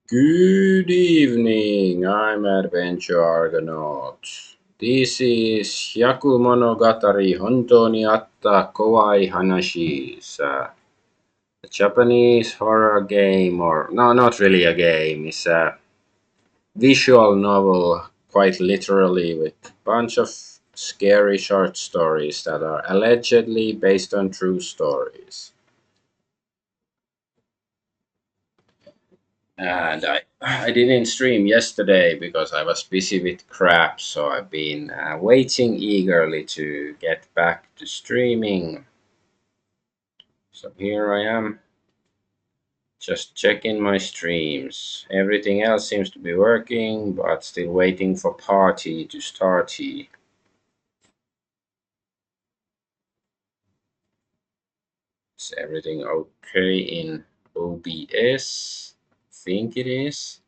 Good evening, I'm Adventure Argonaut. This is Hyaku Monogatari Honto ni Atta Kowai Hanashi. It's a Japanese horror game, or no, not really a game. It's a visual novel, quite literally, with a bunch of scary short stories that are allegedly based on true stories. And I didn't stream yesterday because I was busy with crap, so I've been waiting eagerly to get back to streaming. So here I am, just checking my streams. Everything else seems to be working, but still waiting for Parti to start. Is everything okay in OBS? Think it is.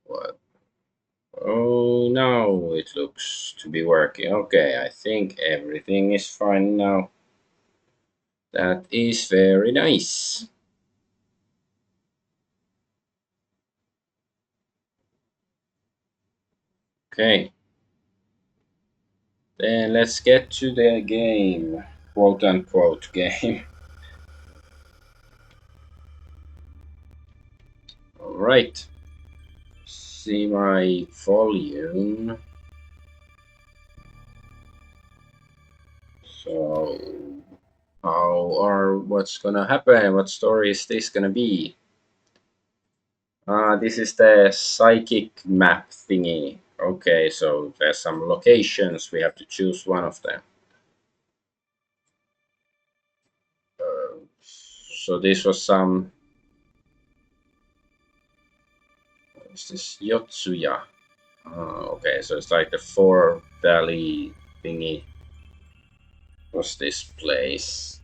What? Oh no, it looks to be working. Okay, I think everything is fine now. That is very nice. Okay, then let's get to the game. Quote unquote game. Alright, see my volume. So, what's gonna happen? What story is this gonna be? This is the psychic map thingy. Okay, so there's some locations. We have to choose one of them. So this was some. Is this Yotsuya? Okay, so it's like the four valley thingy. Was this place?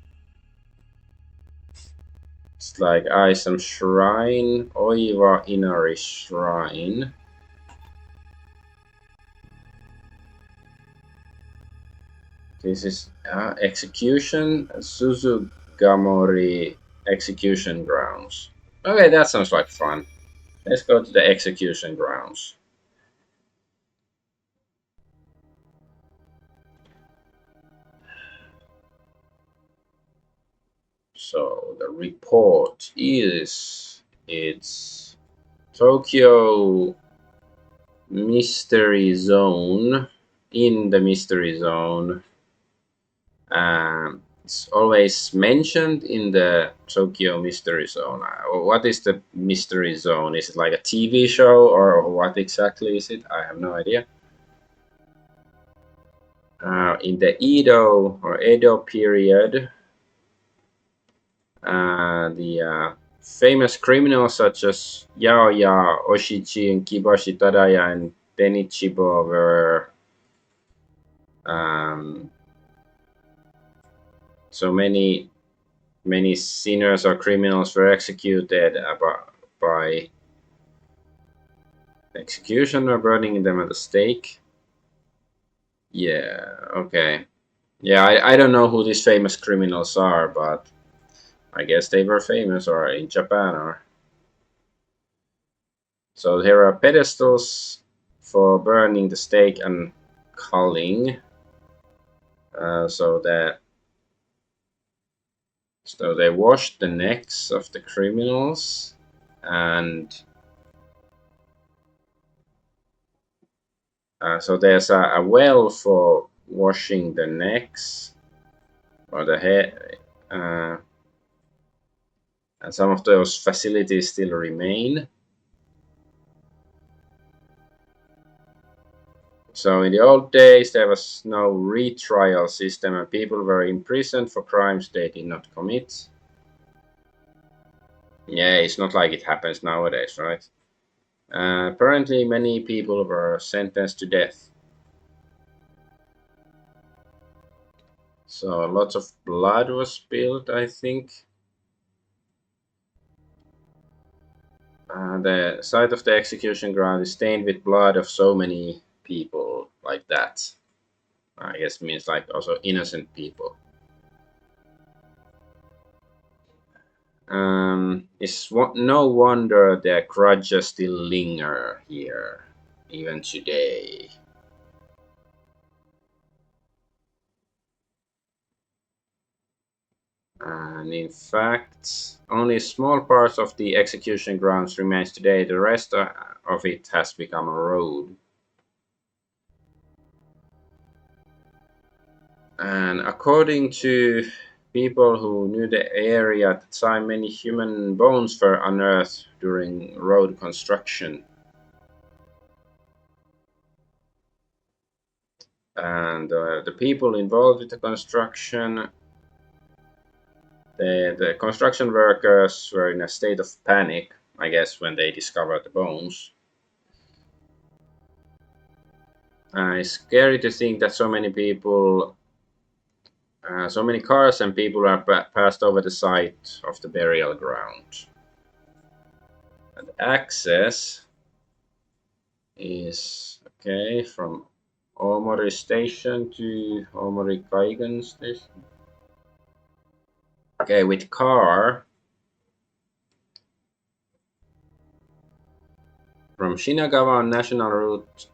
It's like some shrine, Oiwa Inari Shrine. This is execution, Suzugamori execution grounds. Okay, that sounds like fun. Let's go to the execution grounds. So the report is it's Tokyo Mystery Zone. In the Mystery Zone, it's always mentioned in the Tokyo Mystery Zone. What is the Mystery Zone? Is it like a TV show, or what exactly is it? I have no idea. In the Edo period, the famous criminals such as Yaoya, Oshichi, and Kibashi Tadaya and Benichibo were um, so many sinners or criminals were executed by execution or burning them at the stake. Yeah, okay. Yeah, I don't know who these famous criminals are, but I guess they were famous or in Japan. Or so here are pedestals for burning the stake and culling. So that they washed the necks of the criminals, and so there's a well for washing the necks or the head, and some of those facilities still remain. So in the old days, there was no retrial system, and people were imprisoned for crimes they did not commit. Yeah, it's not like it happens nowadays, right? Apparently, many people were sentenced to death. So lots of blood was spilled, I think. The site of the execution ground is stained with blood of so many people like that. I guess means like also innocent people. No wonder the grudges still linger here, even today. And in fact, only small parts of the execution grounds remains today. The rest of it has become a road. And according to people who knew the area at the time, many human bones were unearthed during road construction. And the people involved with the construction, the construction workers were in a state of panic, I guess, when they discovered the bones. It's scary to think that so many cars and people are passed over the site of the burial ground. And access is okay from Omori Station to Omori Kaigan Station. Okay, with car from Shinagawa National Route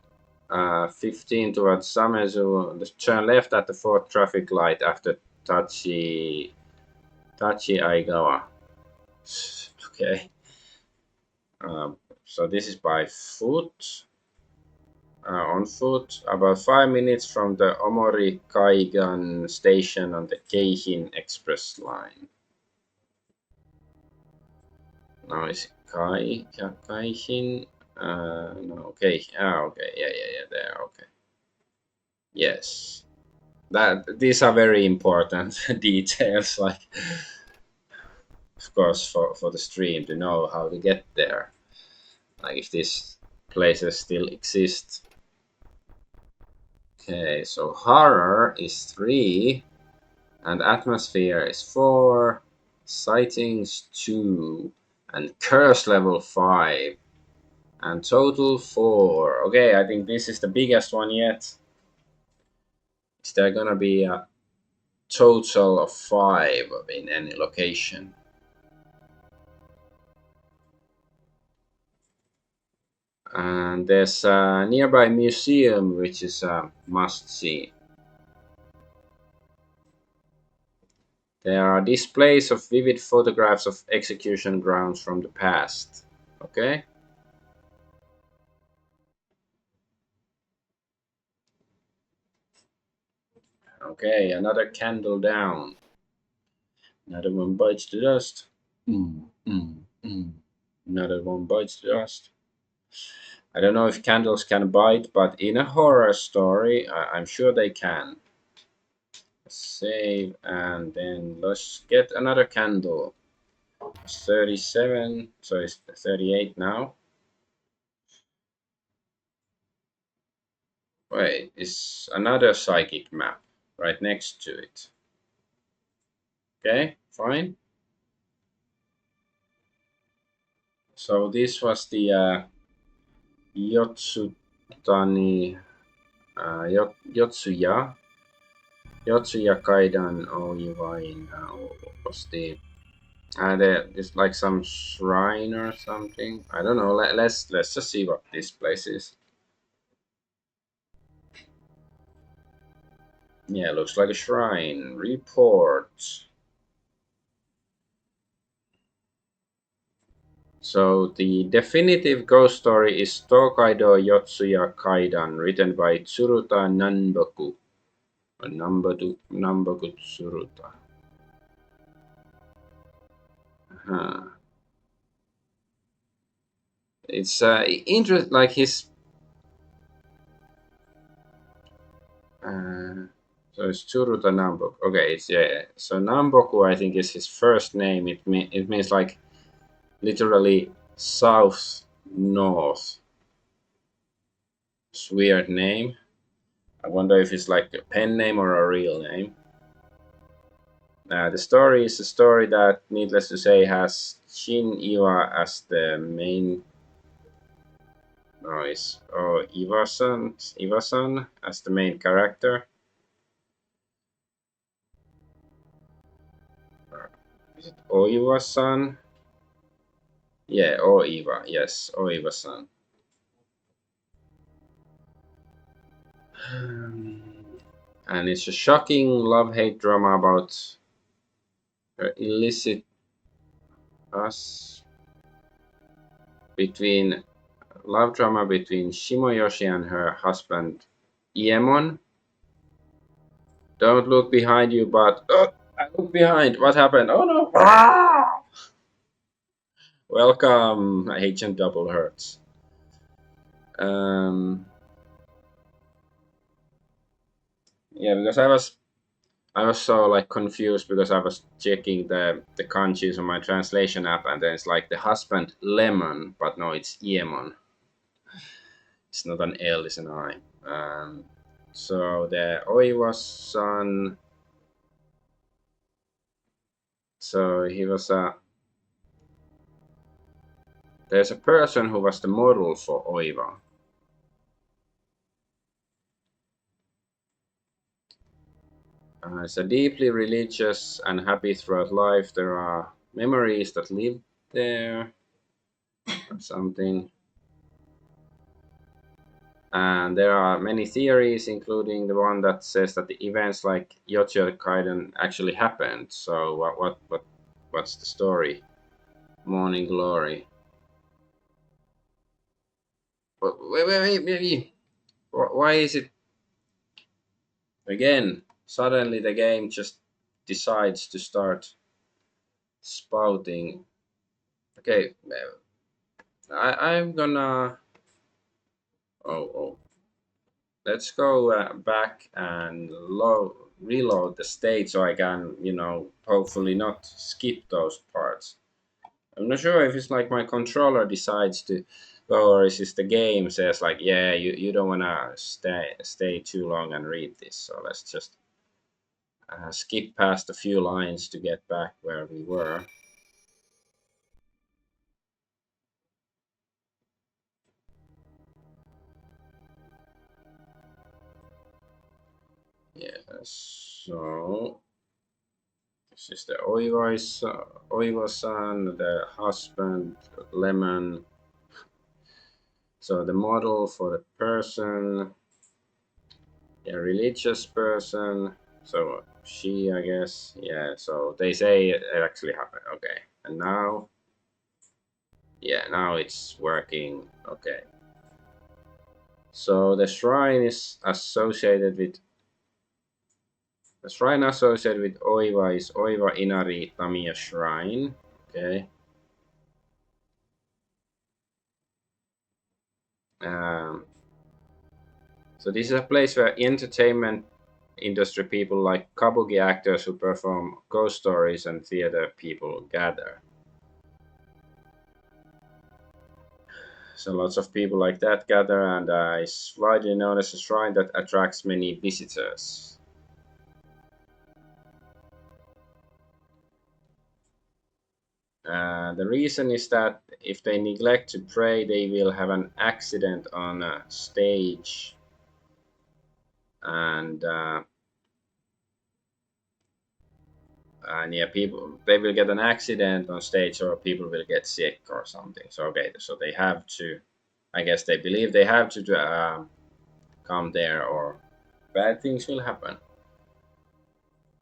15 towards Samezu, turn left at the fourth traffic light after Tachi Aigawa. Okay. So this is by foot. On foot, about 5 minutes from the Omori Kaigan station on the Keihin Express line. Now is Kaihin? No, okay. Okay. Yeah. There. Okay. Yes. That these are very important details. Like, of course, for the stream to know how to get there. Like if these places still exist. Okay, so horror is 3, and atmosphere is 4, sightings 2, and curse level 5, and total 4. Okay, I think this is the biggest one yet. Is there gonna be a total of 5 in any location? And there's a nearby museum which is a must see. There are displays of vivid photographs of execution grounds from the past. Okay? Okay, another candle down. Another one bites the dust. Another one bites the dust. I don't know if candles can bite, but in a horror story, I'm sure they can. Save, and then let's get another candle. 37, so it's 38 now. Wait, it's another psychic map right next to it. Okay, fine. So this was the Yotsutani Yotsuya Kaidan Oiwai was it's like some shrine or something. I don't know. Let's just see what this place is. Yeah, looks like a shrine. Report. So the definitive ghost story is Tokaido Yotsuya Kaidan, written by Tsuruta Nanboku. Namboku Tsuruta. Huh. It's interest like his. So it's Tsuruta Namboku. Okay, it's yeah. So Namboku, I think, is his first name. It means like literally south north. It's weird name. I wonder if it's like a pen name or a real name. The story is a story that, needless to say, has Shin Iwa as the main. No, it's Iwasan as the main character. Is it Oiwa-san? Yeah, Oiwa. Yes, Oiwa-san. And it's a shocking love-hate drama about her illicit us between love drama between Shimoyoshi and her husband Iemon. Don't look behind you, but I look behind. What happened? Oh no! Ah! Welcome, Agent Double Hurts. Um, yeah, because I was so like confused because I was checking the kanjis on my translation app, and then it's like the husband lemon, but no, it's Iemon. It's not an L, it's an I. So the Oiwa-san. So he was a. There's a person who was the model for Oiwa. It's a deeply religious and happy throughout life. There are memories that live there, or something. And there are many theories, including the one that says that the events like Yochio Kaiden actually happened. So what's the story? Morning Glory. Wait. Why is it again? Suddenly the game just decides to start spouting. Okay, I'm gonna. Oh. Let's go back and reload the state so I can, hopefully not skip those parts. I'm not sure if it's like my controller decides to go, or is this the game says like, yeah, you don't wanna stay too long and read this, so let's just skip past a few lines to get back where we were. Yeah, so this is the Oiwa-san, the husband, Lemon. So the model for the person, a religious person. So she, I guess, yeah. So they say it actually happened. Okay, and now, yeah, now it's working. Okay. So the shrine associated with Oiwa is Oiwa Inari Tamiya Shrine. Okay. Um, so this is a place where entertainment industry people like kabuki actors who perform ghost stories and theater people gather. So lots of people like that gather, and it's widely known as a shrine that attracts many visitors. The reason is that if they neglect to pray, they will have an accident on a stage, and yeah, people they will get an accident on stage, or people will get sick or something. So okay, so they have to. I guess they believe they have to come there, or bad things will happen.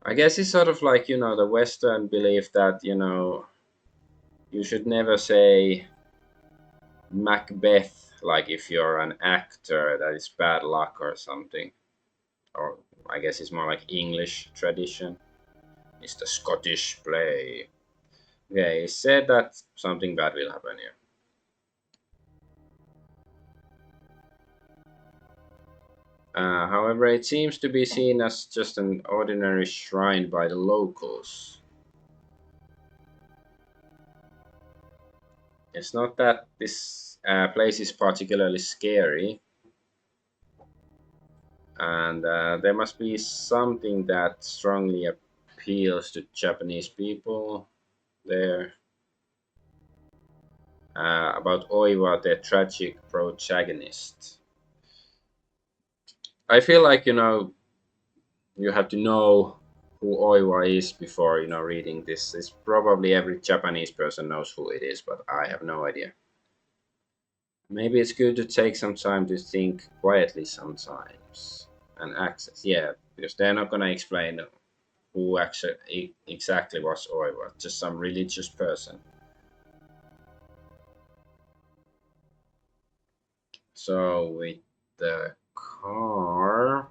I guess it's sort of like the Western belief that you should never say Macbeth, like if you're an actor, that is bad luck or something. Or I guess it's more like English tradition. It's the Scottish play. Okay, it said that something bad will happen here. However, it seems to be seen as just an ordinary shrine by the locals. It's not that this place is particularly scary, and there must be something that strongly appeals to Japanese people there about Oiwa, the tragic protagonist. I feel like you have to know who Oiwa is before reading this. It's probably every Japanese person knows who it is, but I have no idea. Maybe it's good to take some time to think quietly sometimes and access. Yeah, because they're not gonna explain who actually exactly was Oiwa, just some religious person. So with the car,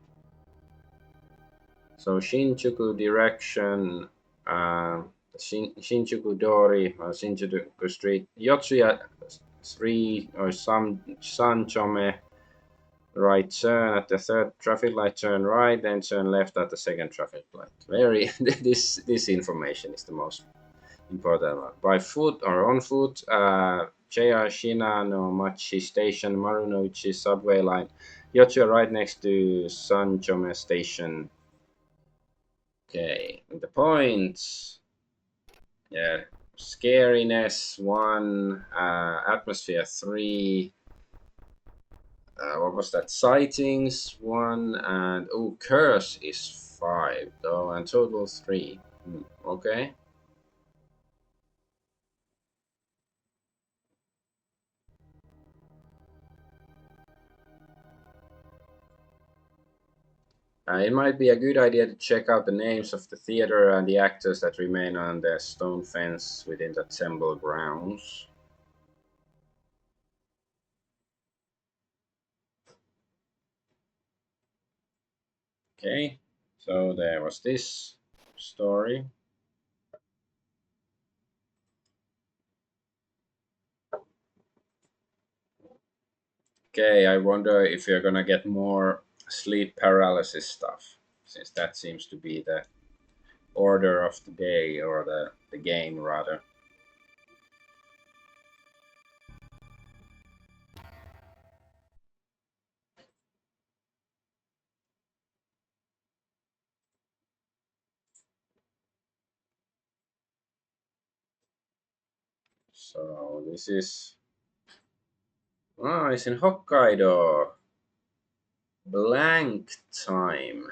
so Shinjuku direction, uh, Shinjuku Dori, Shinjuku Street, Yotsuya 3 or some Sanchome, right turn at the third traffic light, turn right, then turn left at the second traffic light. Very this information is the most important one. By foot or on foot, JR Shinano Machi Station, Marunouchi subway line. Yotsuya right next to Sanchome Station. Okay, and the points. Yeah, scariness 1, atmosphere 3. What was that? Sightings 1, and oh, curse is 5 though, and total 3. Okay. It might be a good idea to check out the names of the theater and the actors that remain on the stone fence within the temple grounds. Okay, so there was this story. Okay, I wonder if you're gonna get more sleep paralysis stuff, since that seems to be the order of the day, or the game rather. So this is, it's in Hokkaido. Blank time.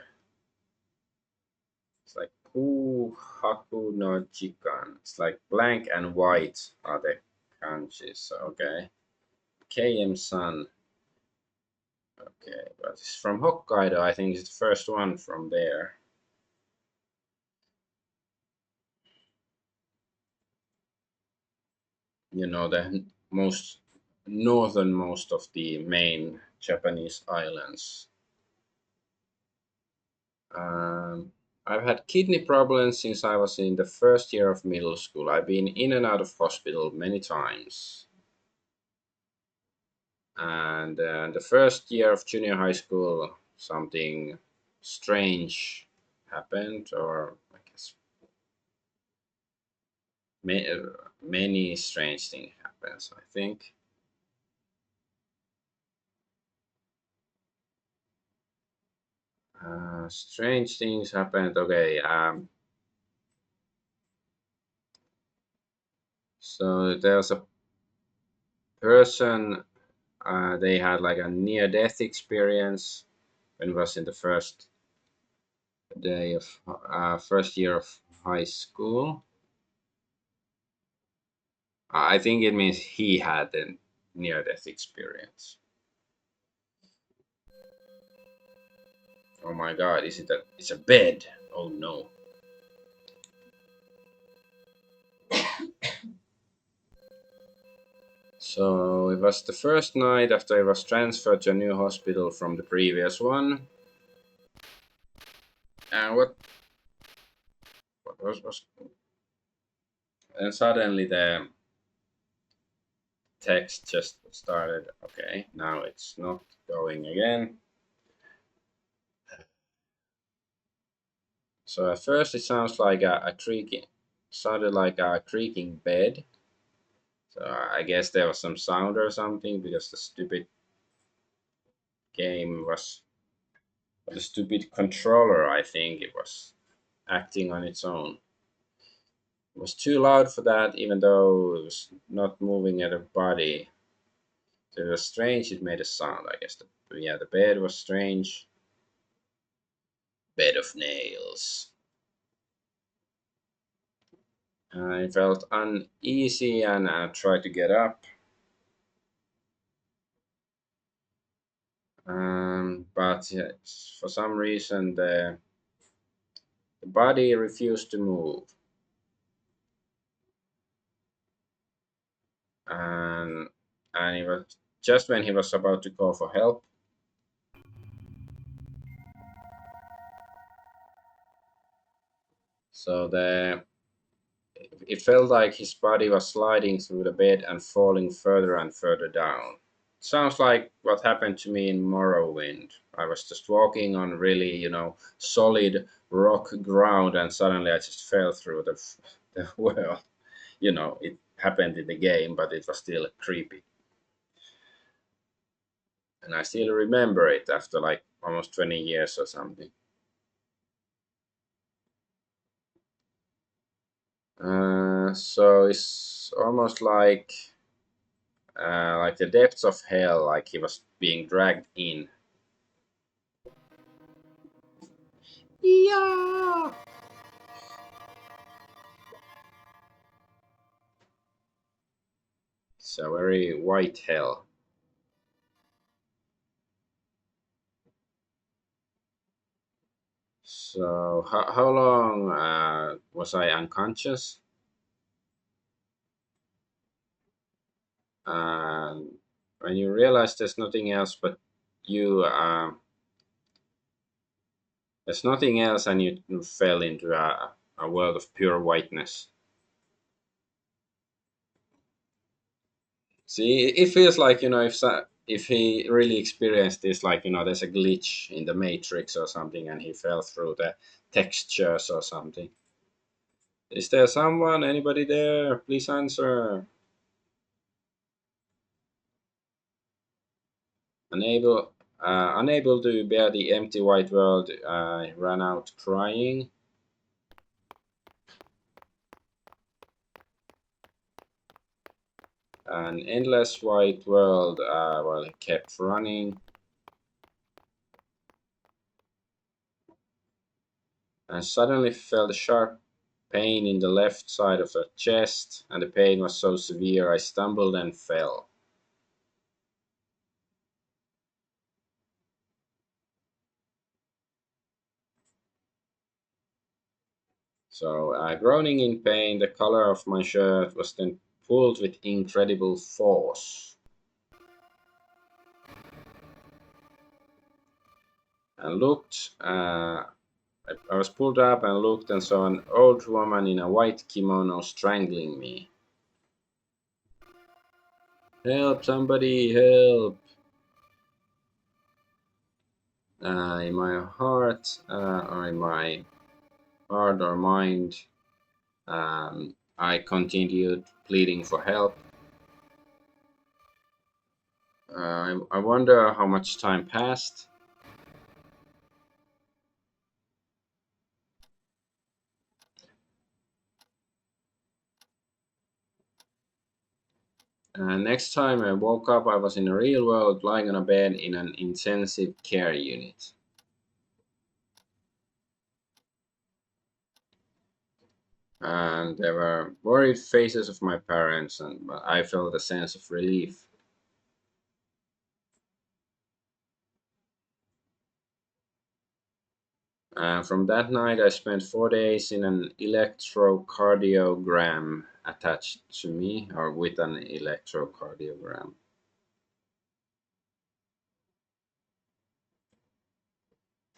It's like Haku no Jikan. It's like blank and white are the kanjis. Okay. KM Sun. Okay, but it's from Hokkaido. I think it's the first one from there. The most northernmost of the main Japanese islands. Um, I've had kidney problems since I was in the first year of middle school. I've been in and out of hospital many times. And the first year of junior high school, something strange happened, or I guess many strange things happens. I think strange things happened. Okay, so there was a person. They had like a near-death experience when it was in the first year of high school. I think it means he had a near-death experience. Oh my god, is it it's a bed? Oh no. So it was the first night after I was transferred to a new hospital from the previous one. And what was and suddenly the text just started. Okay, now it's not going again. So at first it sounds like a creaking, sounded like a creaking bed. So I guess there was some sound or something, because the stupid game was, the stupid controller, I think it was acting on its own. It was too loud for that, even though it was not moving at a body. So it was strange, it made a sound, I guess. The bed was strange. Bed of nails. I felt uneasy and tried to get up, but for some reason the body refused to move. And, and it was just when he was about to call for help. So it felt like his body was sliding through the bed and falling further and further down. Sounds like what happened to me in Morrowind. I was just walking on really, solid rock ground, and suddenly I just fell through the world. It happened in the game, but it was still creepy. And I still remember it after like almost 20 years or something. So it's almost like the depths of hell, like he was being dragged in. Yeah. It's a very white hell. So how long was I unconscious? And when you realize there's nothing else but you, there's nothing else, and you fell into a world of pure whiteness. See, it feels like if he really experienced this, like there's a glitch in the matrix or something, and he fell through the textures or something. Is there someone? Anybody there? Please answer. Unable to bear the empty white world, I ran out crying. An endless white world, while he kept running, and suddenly felt a sharp pain in the left side of the chest, and the pain was so severe I stumbled and fell. So, groaning in pain, the collar of my shirt was then pulled with incredible force, and looked. I was pulled up and looked and saw an old woman in a white kimono strangling me. Help, somebody, help! In my heart, or in my heart or mind, I continued pleading for help. I wonder how much time passed. Next time I woke up, I was in the real world, lying on a bed in an intensive care unit. And there were worried faces of my parents, and I felt a sense of relief. From that night, I spent 4 days in an electrocardiogram attached to me, or with an electrocardiogram.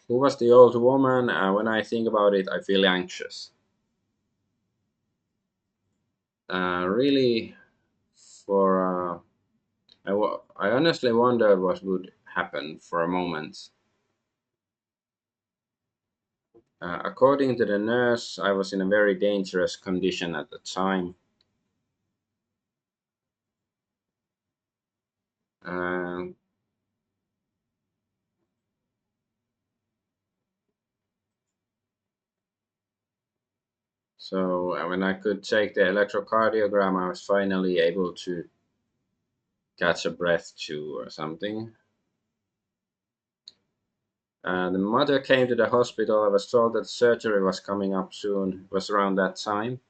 Who was the old woman? When I think about it, I feel anxious. Really, for I honestly wondered what would happen for a moment. According to the nurse, I was in a very dangerous condition at the time. Um, so when I could take the electrocardiogram, I was finally able to catch a breath too, or something. The mother came to the hospital. I was told that surgery was coming up soon. It was around that time.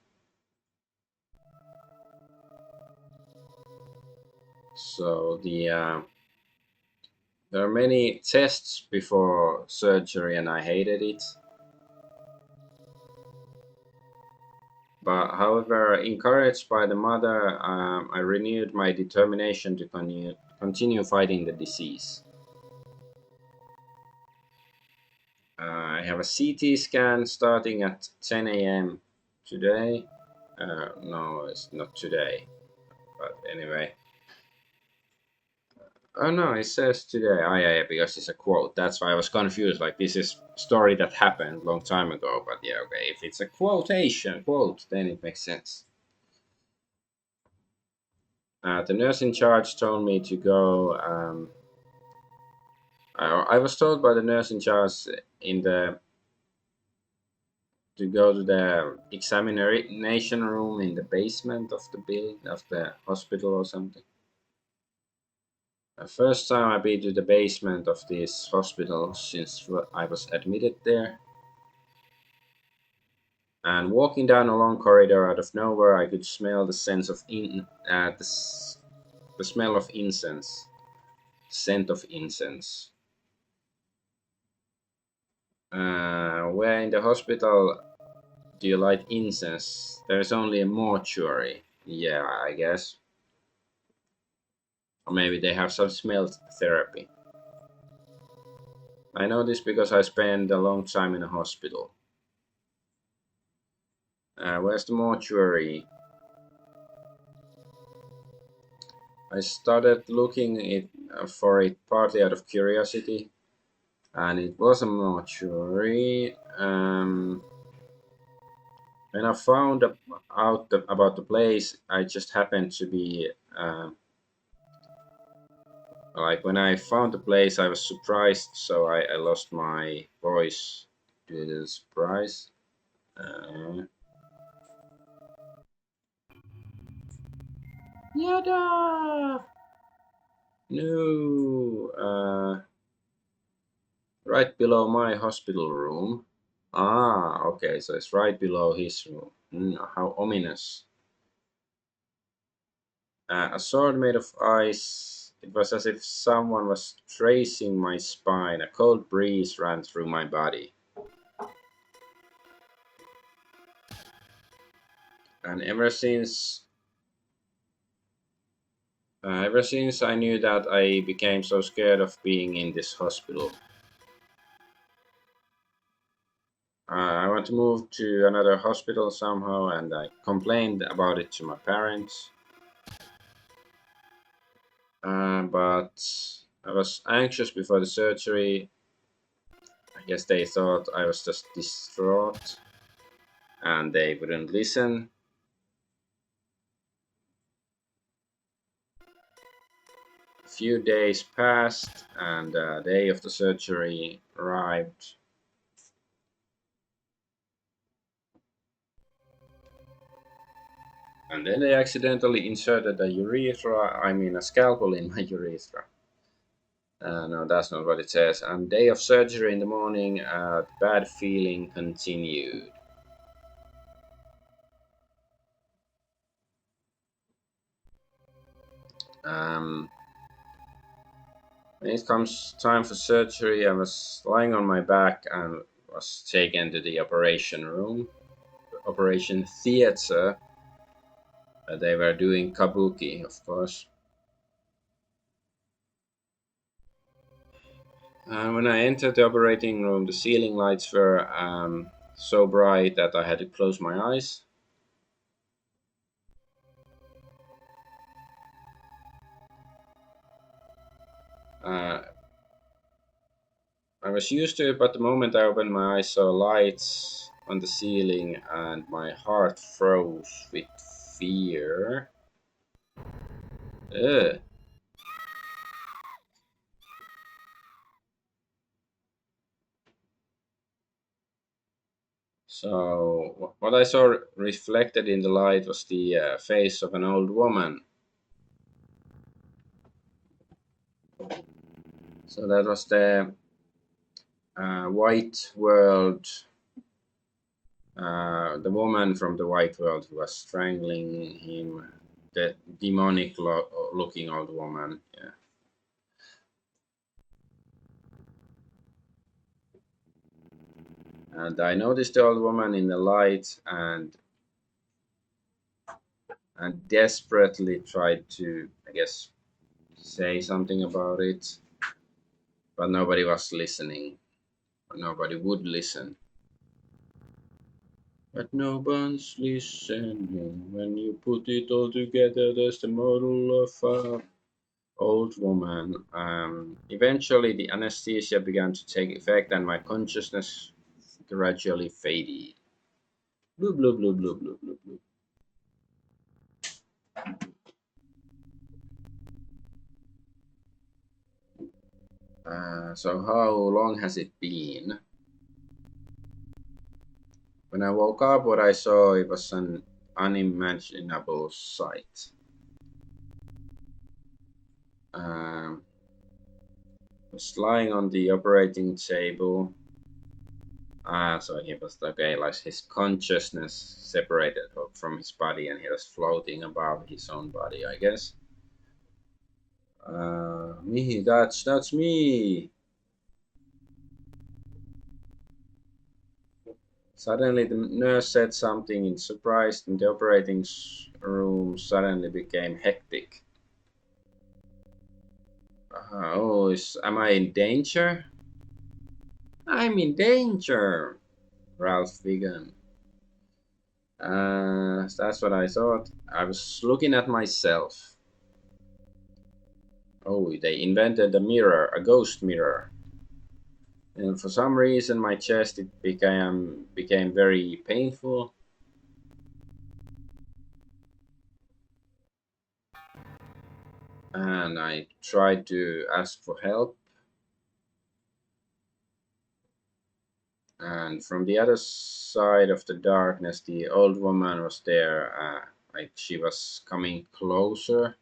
So there are many tests before surgery, and I hated it. But however, encouraged by the mother, I renewed my determination to continue fighting the disease. I have a CT scan starting at 10 a.m. today. No, it's not today. But anyway. Oh no, it says today. Oh yeah, because it's a quote. That's why I was confused. Like this is story that happened long time ago. But yeah, okay. If it's a quote, then it makes sense. The nurse in charge told me to go. I was told by the nurse in charge in the to go to the examination room in the basement of the build of the hospital or something. The first time I've been to the basement of this hospital since I was admitted there. And walking down a long corridor, out of nowhere, I could smell the sense of the smell of incense, scent of incense. Where in the hospital do you light incense? There's only a mortuary. Yeah, I guess. Or maybe they have some smell therapy. I know this because I spent a long time in a hospital. Where's the mortuary? I started looking for it partly out of curiosity, and it was a mortuary. When I found out about the place, I just happened to be like when I found the place, I was surprised, so I lost my voice due to the surprise. Uh, Yada! No, right below my hospital room. Ah, okay, so it's right below his room. How ominous. A sword made of ice. It was as if someone was tracing my spine. A cold breeze ran through my body. And ever since I knew that, I became so scared of being in this hospital. I want to move to another hospital somehow, and I complained about it to my parents. But I was anxious before the surgery. I guess they thought I was just distraught and they wouldn't listen. A few days passed, and the day of the surgery arrived. And then they accidentally inserted a scalpel in my urethra. No, that's not what it says. And day of surgery in the morning, bad feeling continued. Um, when it comes time for surgery, I was lying on my back and was taken to the operation room, operation theater. They were doing kabuki, of course. When I entered the operating room, the ceiling lights were so bright that I had to close my eyes. Uh, I was used to it, but the moment I opened my eyes, saw lights on the ceiling, and my heart froze with fear. Ugh. So, what I saw reflected in the light was the face of an old woman. So, that was the white world, the woman from the white world who was strangling him. The demonic looking old woman. Yeah. And I noticed the old woman in the light and desperately tried to, I guess, say something about it, but nobody was listening. Or nobody would listen. But no one's listening. When you put it all together, there's the model of a old woman. Eventually, the anesthesia began to take effect, and my consciousness gradually faded. Blue, blue, blue, blue, blue, blue, blue. So how long has it been? When I woke up, what I saw it was an unimaginable sight. Um, was lying on the operating table. So he was okay, like his consciousness separated from his body, and he was floating above his own body, I guess. Me, that's me. Suddenly, the nurse said something in surprise, and the operating room suddenly became hectic. Am I in danger? I'm in danger, Ralph began. That's what I thought. I was looking at myself. Oh, they invented a mirror, a ghost mirror. And for some reason, my chest it became very painful, and I tried to ask for help. And from the other side of the darkness, the old woman was there. Like she was coming closer.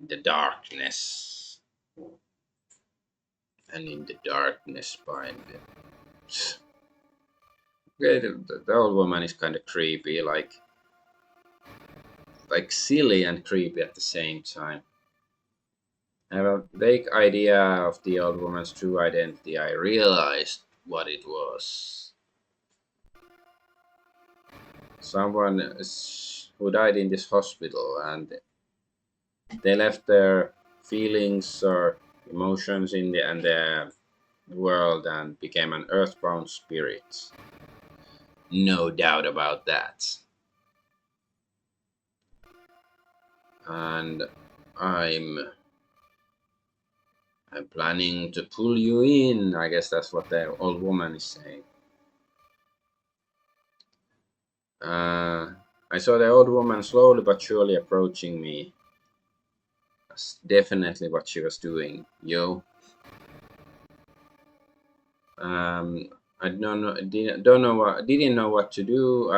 The darkness, and in the darkness behind it. Okay, the old woman is kind of creepy, like silly and creepy at the same time. I have a vague idea of the old woman's true identity. I realized what it was. Someone who died in this hospital, and they left their feelings or emotions in the world and became an earthbound spirit. No doubt about that. And I'm I'm planning to pull you in. I guess that's what the old woman is saying. Uh, I saw the old woman slowly but surely approaching me. That's definitely what she was doing, yo. I didn't know what to do.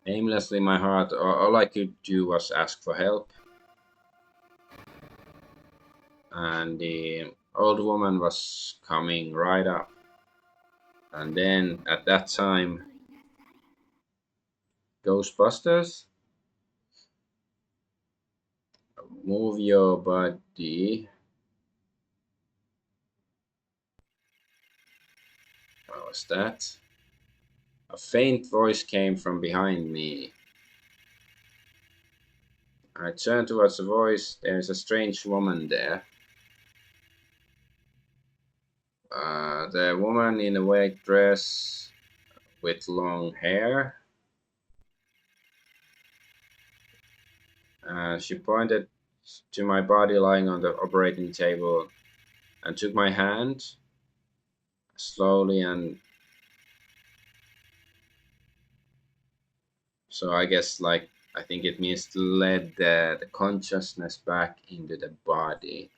Aimlessly, my heart, all I could do was ask for help. And the old woman was coming right up. And then at that time, Ghostbusters, move your body. What was that? A faint voice came from behind me. I turned towards the voice. There's a strange woman there. The woman in a white dress with long hair. She pointed to my body lying on the operating table and took my hand slowly, and so I guess like I think it means to let the consciousness back into the body.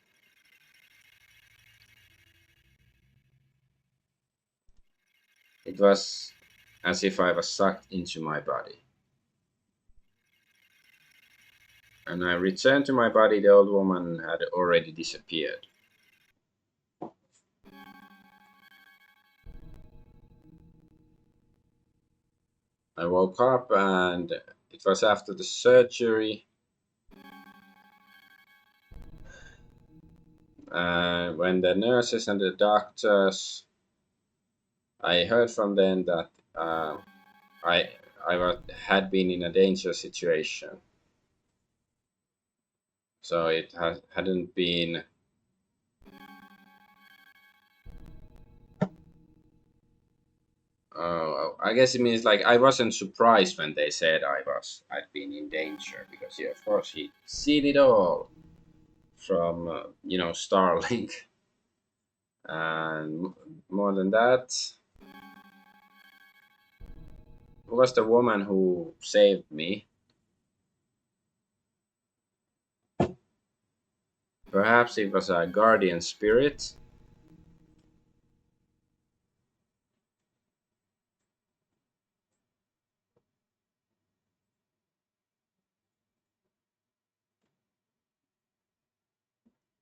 It was as if I was sucked into my body. And I returned to my body, the old woman had already disappeared. I woke up and It was after the surgery. When the nurses and the doctors, I heard from them that I had been in a dangerous situation. So it hadn't been. I guess it means like I wasn't surprised when they said I'd been in danger because yeah, of course he seen it all from Starlink, and more than that, who was the woman who saved me? Perhaps it was a guardian spirit.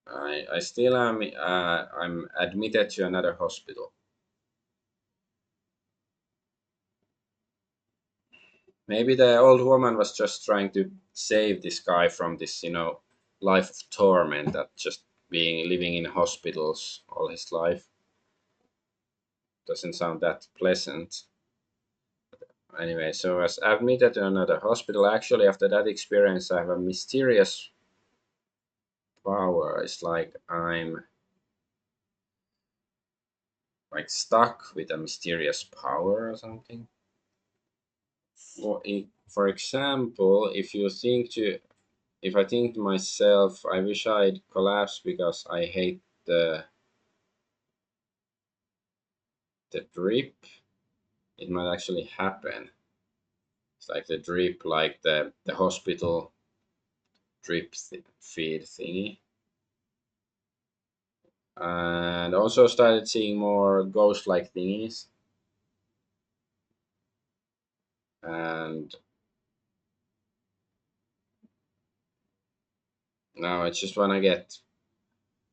I still am. I'm admitted to another hospital. Maybe the old woman was just trying to save this guy from this, life of torment that just being living in hospitals all his life doesn't sound that pleasant. Anyway, so as admitted to another hospital, actually after that experience, I have a mysterious power. It's like I'm like stuck with a mysterious power or something. For example, if I think to myself, I wish I'd collapse because I hate the drip, it might actually happen. It's like the drip, like the hospital feed thingy. And also started seeing more ghost like thingies. And now I just want to get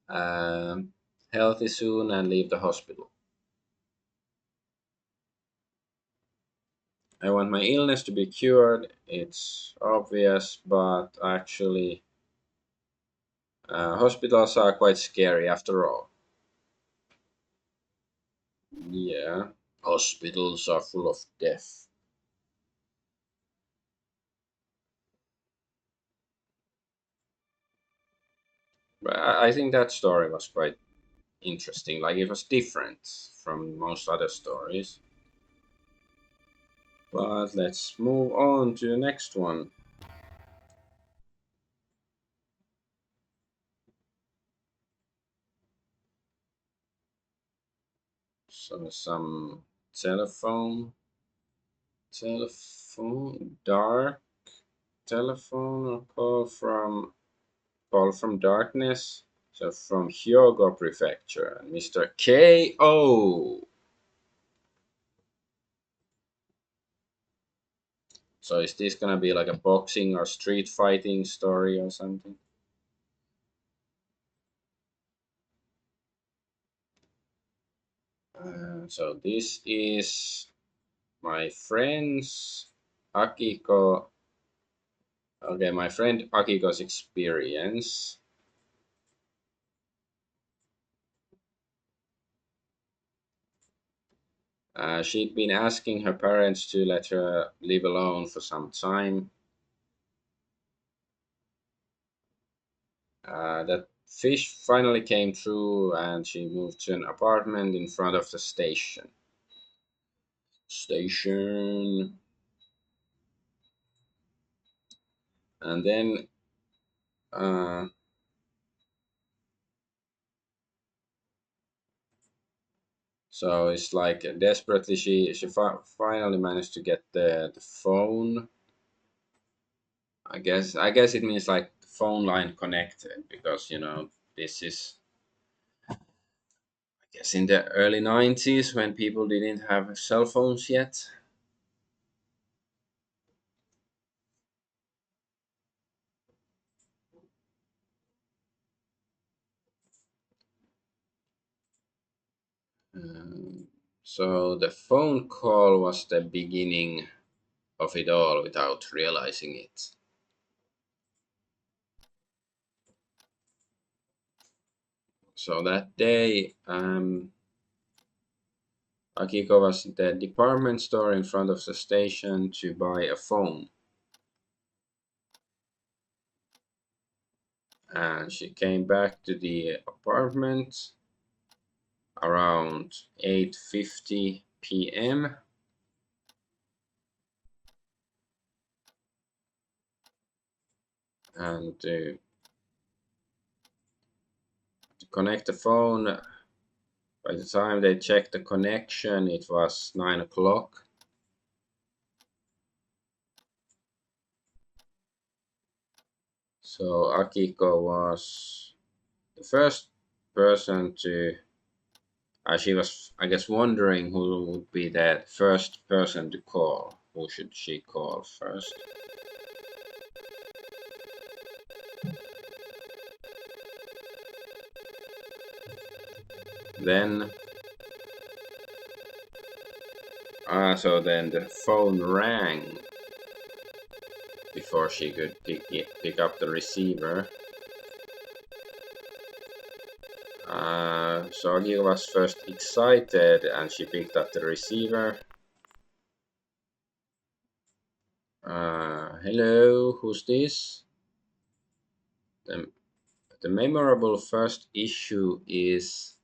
um, healthy soon and leave the hospital. I want my illness to be cured. It's obvious, but actually, hospitals are quite scary after all. Yeah, hospitals are full of death. But I think that story was quite interesting. Like it was different from most other stories. But let's move on to the next one. So some telephone, dark telephone or call from darkness. So from Hyogo Prefecture, Mr. K.O. So is this gonna be like a boxing or street fighting story or something? So this is my friend's Akiko. Okay, my friend Akiko's experience. She'd been asking her parents to let her live alone for some time. That fish finally came true, and she moved to an apartment in front of the station. Station. And then, uh, so it's like desperately, she finally managed to get the phone. I guess it means like the phone line connected because this is I guess in the early 90s when people didn't have cell phones yet. Um, so the phone call was the beginning of it all without realizing it. So that day, Akiko was at the department store in front of the station to buy a phone. And she came back to the apartment around 8:50 p.m. and to connect the phone. By the time they checked the connection, it was 9 o'clock. So Akiko was the first person to. She was, I guess, wondering who would be the first person to call. Who should she call first? Then, so then the phone rang before she could pick up the receiver. So Akiko was first excited and she picked up the receiver. Hello, who's this? The memorable first issue is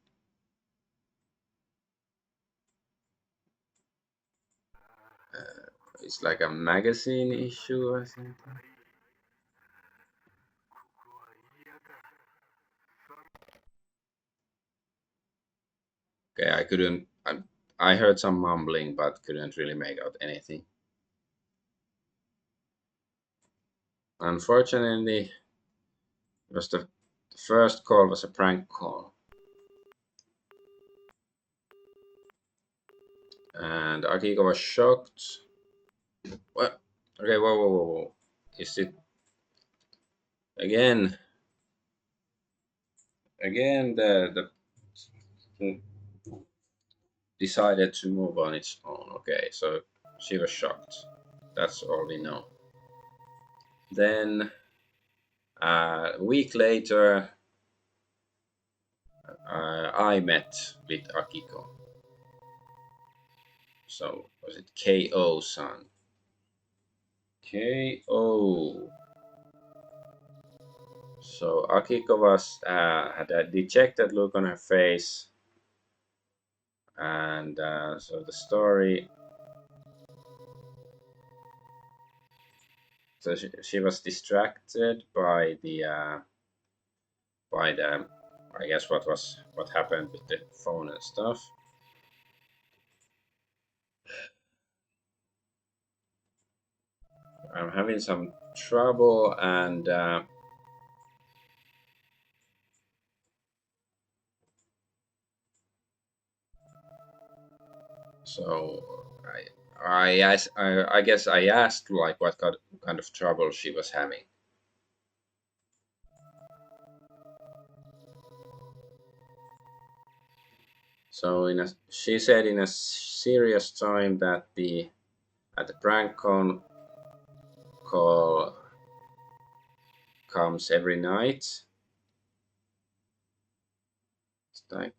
it's like a magazine issue or something. Okay, I couldn't. I heard some mumbling, but couldn't really make out anything. Unfortunately, it was the first call was a prank call, and Akiko was shocked. What? Okay, whoa! Is it again? Again, the decided to move on its own. Okay, so she was shocked. That's all we know. Then a week later, I met with Akiko. So was it Ko-san? Ko. So Akiko was had a dejected look on her face, and so the story. So she was distracted by the I guess what happened with the phone and stuff. I'm having some trouble, and so I guess I asked like what kind of trouble she was having. So she said in a serious time that at the prank call comes every night. It's like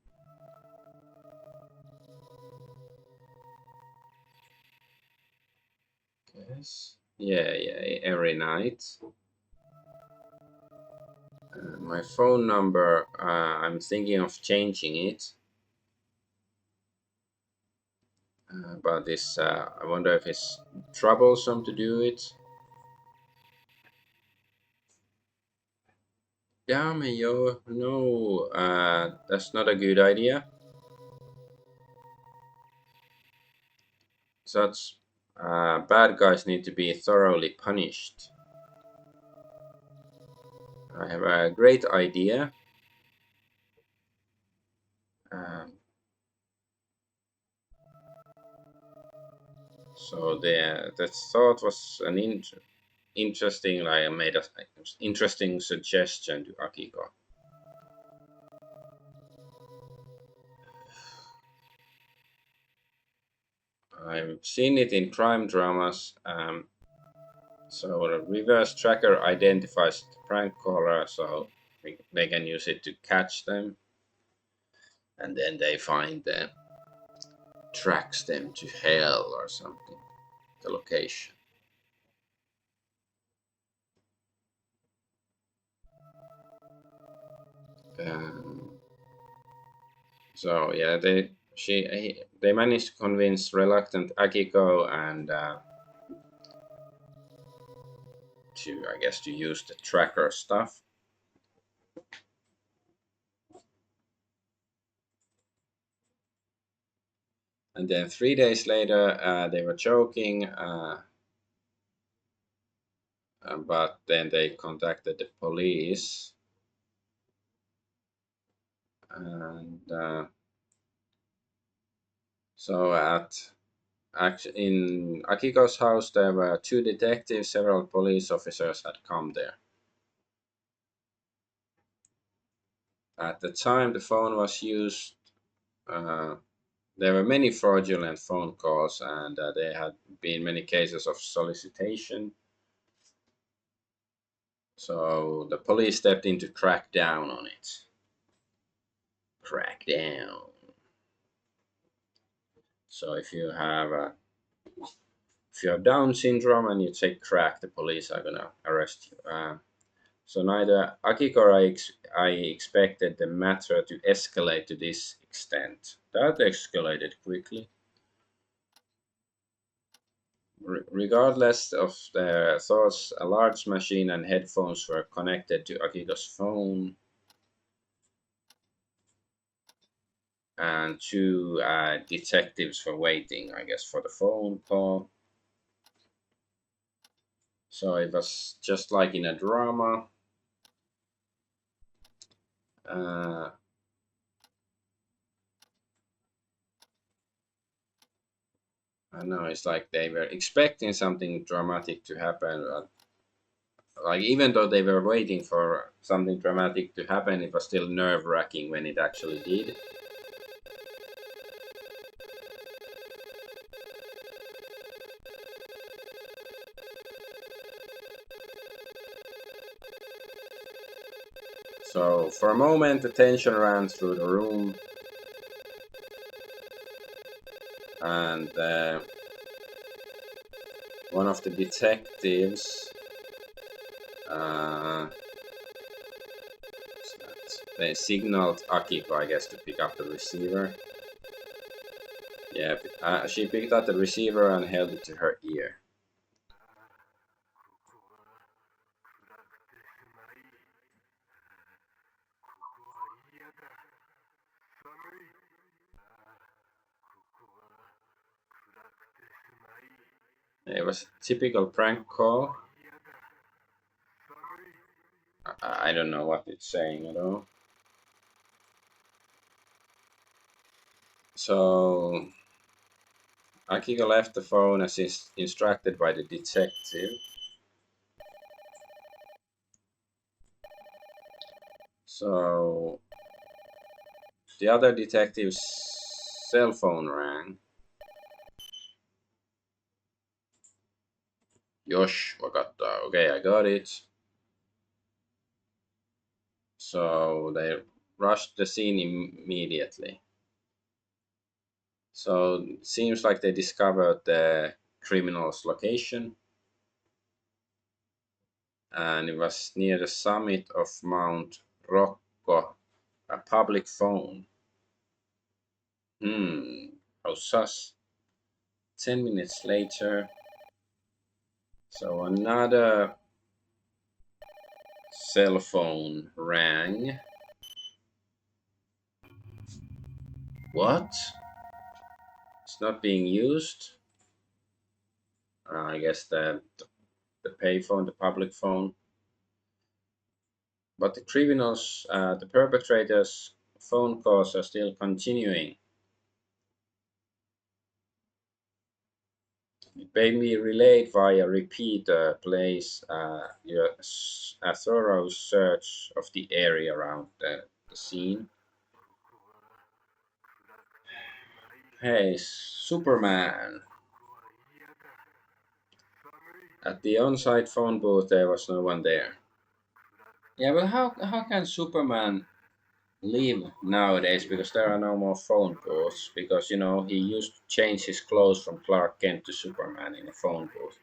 yes, yeah, every night. My phone number, I'm thinking of changing it. But this, I wonder if it's troublesome to do it. Damn yo, no, that's not a good idea. Such bad guys need to be thoroughly punished. I have a great idea. Um, so the thought was an interesting. Like I made an interesting suggestion to Akiko. I've seen it in crime dramas. So the reverse tracker identifies the prank caller, so they can use it to catch them, and then they find them, tracks them to hell or something, the location. Um, so yeah, they managed to convince reluctant Akiko and to, I guess, to use the tracker stuff. And then 3 days later, they were joking, but then they contacted the police, and so in Akiko's house, there were two detectives, several police officers had come there. At the time the phone was used, uh, there were many fraudulent phone calls, and there had been many cases of solicitation. So the police stepped in to crack down on it. Crack down. So if you have Down syndrome and you take crack, the police are gonna arrest you. So neither Akiko or I expected the matter to escalate to this extent. That escalated quickly. Regardless of their thoughts, a large machine and headphones were connected to Akiko's phone, and two detectives were waiting, I guess, for the phone call. So it was just like in a drama. Uh, I know it's like they were expecting something dramatic to happen. Like even though they were waiting for something dramatic to happen, it was still nerve wracking when it actually did. So for a moment, the tension ran through the room, and one of the detectives, uh, they signaled Akiko, I guess, to pick up the receiver. Yeah, she picked up the receiver and held it to her ear. It was a typical prank call. I don't know what it's saying at all. So Akiko left the phone as instructed by the detective. So the other detective's cell phone rang. Yosh, wakata. Okay, I got it. So they rushed the scene immediately. So it seems like they discovered the criminal's location, and it was near the summit of Mount Rocco, a public phone. How sus. 10 minutes later, so another cell phone rang. What? It's not being used? I guess the payphone, the public phone. But the criminals, the perpetrators' phone calls are still continuing. It may be relayed via repeater plays a thorough search of the area around the scene. Hey, Superman. At the on-site phone booth, there was no one there. Yeah, but how can Superman leave nowadays because there are no more phone booths? Because he used to change his clothes from Clark Kent to Superman in a phone booth.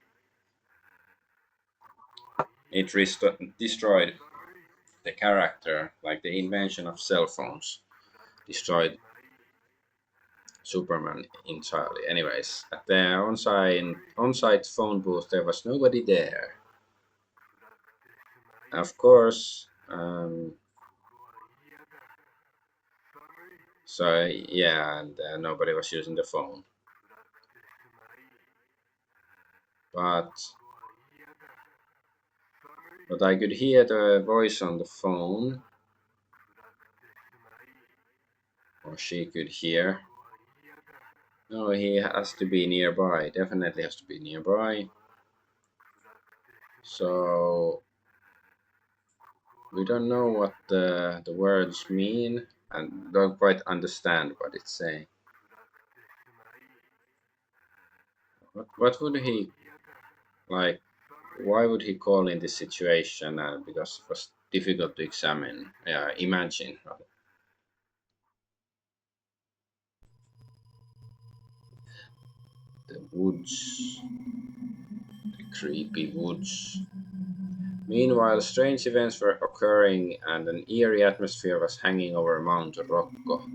It destroyed the character, like the invention of cell phones, destroyed Superman entirely. Anyways, at the on-site phone booth, there was nobody there. Of course, so yeah, and nobody was using the phone. But I could hear the voice on the phone, or she could hear. No, he has to be nearby. Definitely has to be nearby. So we don't know what the words mean and don't quite understand what it's saying. What would he like? Why would he call in this situation? Because it was difficult to imagine. Rather. The woods, the creepy woods. Meanwhile, strange events were occurring and an eerie atmosphere was hanging over Mount Rocco.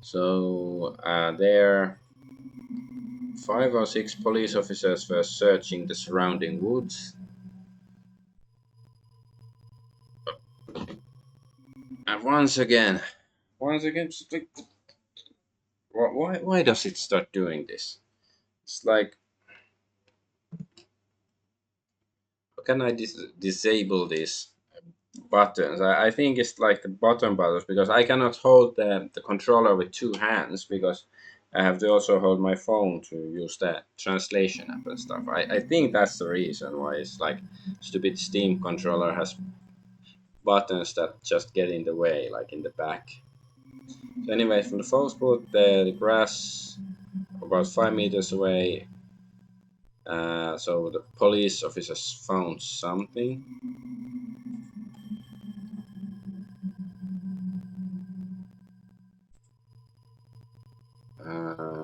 So there, 5 or 6 police officers were searching the surrounding woods. And once again, just like, why does it start doing this? It's like, how can I disable these buttons? I think it's like the button buttons because I cannot hold the controller with 2 hands because I have to also hold my phone to use the translation app and stuff. I think that's the reason why it's like stupid Steam controller has buttons that just get in the way, like in the back. So anyway, from the false boot, the grass about 5 meters away. So the police officers found something.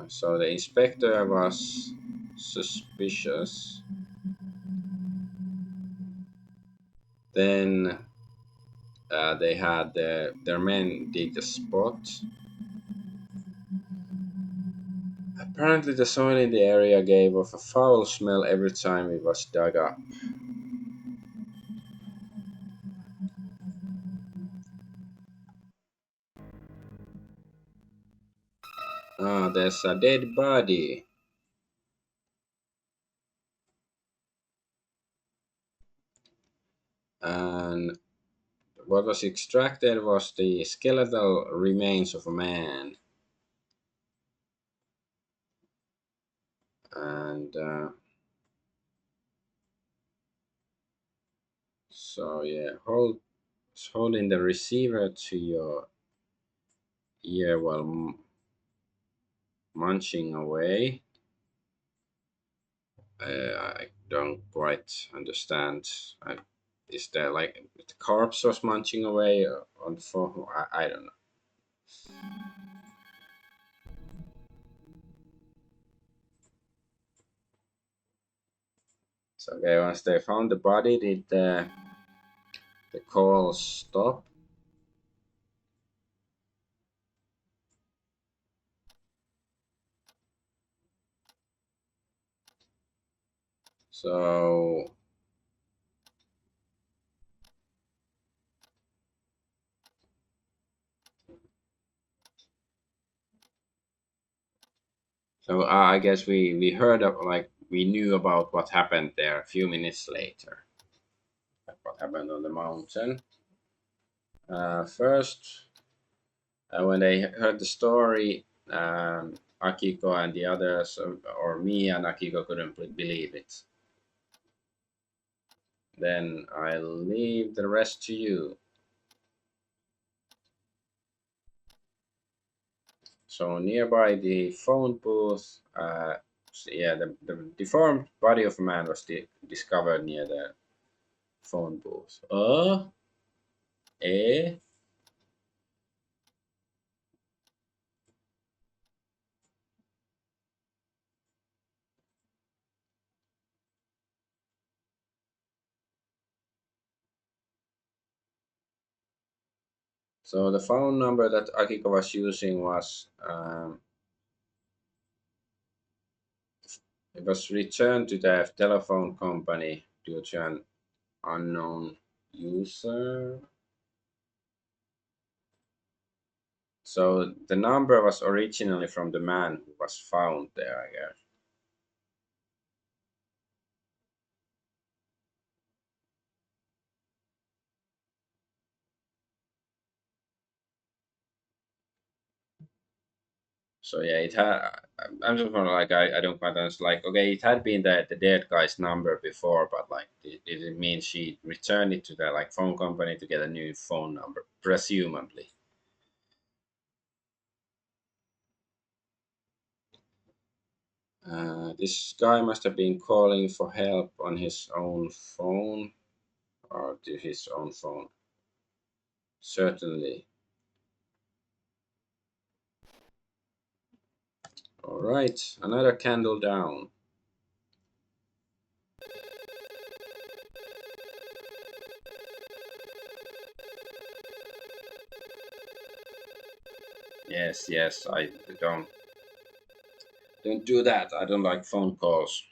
So the inspector was suspicious. Then they had their men dig the spot. Apparently, the soil in the area gave off a foul smell every time it was dug up. There's a dead body. And what was extracted was the skeletal remains of a man. And so, yeah, holding the receiver to your ear while munching away. I don't quite understand. Is there like the corpse was munching away on the phone? I don't know. So okay, once they found the body, did the call stop? So I guess we heard of, like, we knew about what happened there a few minutes later. Like what happened on the mountain. First, when they heard the story, Akiko and the others, or me and Akiko, couldn't believe it. Then I'll leave the rest to you. So nearby the phone booth, so yeah, the deformed body of a man was discovered near the phone booth. Eh? So the phone number that Akiko was using was it was returned to the telephone company due to an unknown user. So the number was originally from the man who was found there, I guess. So yeah, it had. I'm just kind of like I don't quite understand. Like okay, it had been the dead guy's number before, but like did it mean she returned it to the like phone company to get a new phone number, presumably. This guy must have been calling for help on his own phone or to his own phone. Certainly. All right, another candle down. Yes, yes, I don't do that. I don't like phone calls.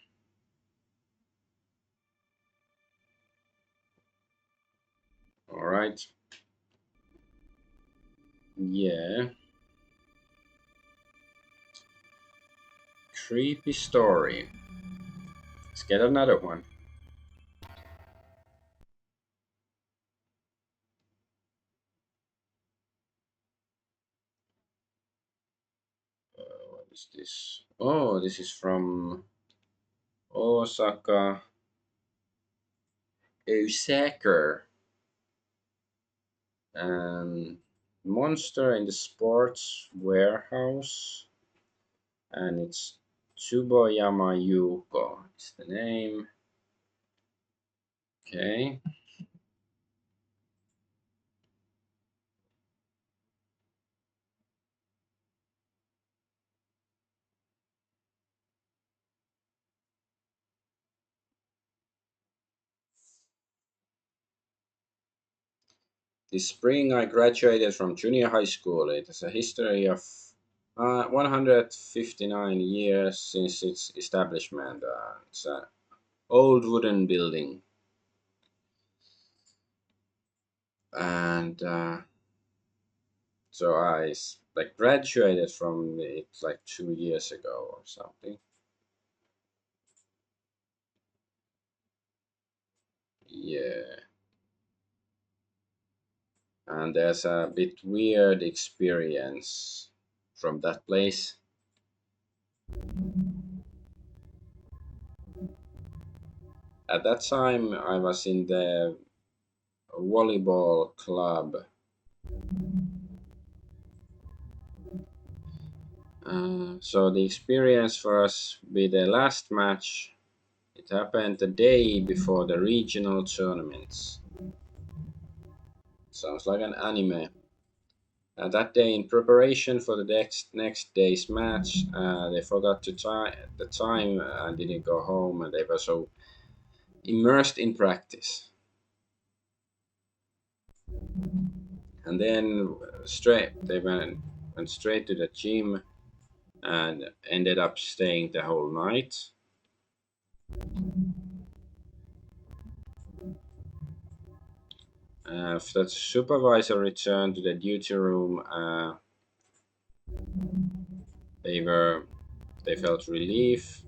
All right. Yeah. Creepy story. Let's get another one. What is this? Oh, this is from Osaka. Osaka. Monster in the sports warehouse. And it's Tsuboyama Yuko. It's the name. Okay. This spring, I graduated from junior high school. It has a history of 159 years since its establishment. It's an old wooden building, and so like graduated from it like 2 years ago or something. Yeah, and there's a bit weird experience from that place. At that time, I was in the volleyball club. So the experience for us with the last match, it happened the day before the regional tournaments. Sounds like an anime. That day, in preparation for the next day's match, they forgot to the time and didn't go home, and they were so immersed in practice. And then they went straight to the gym and ended up staying the whole night. After the supervisor returned to the duty room, they were they felt relief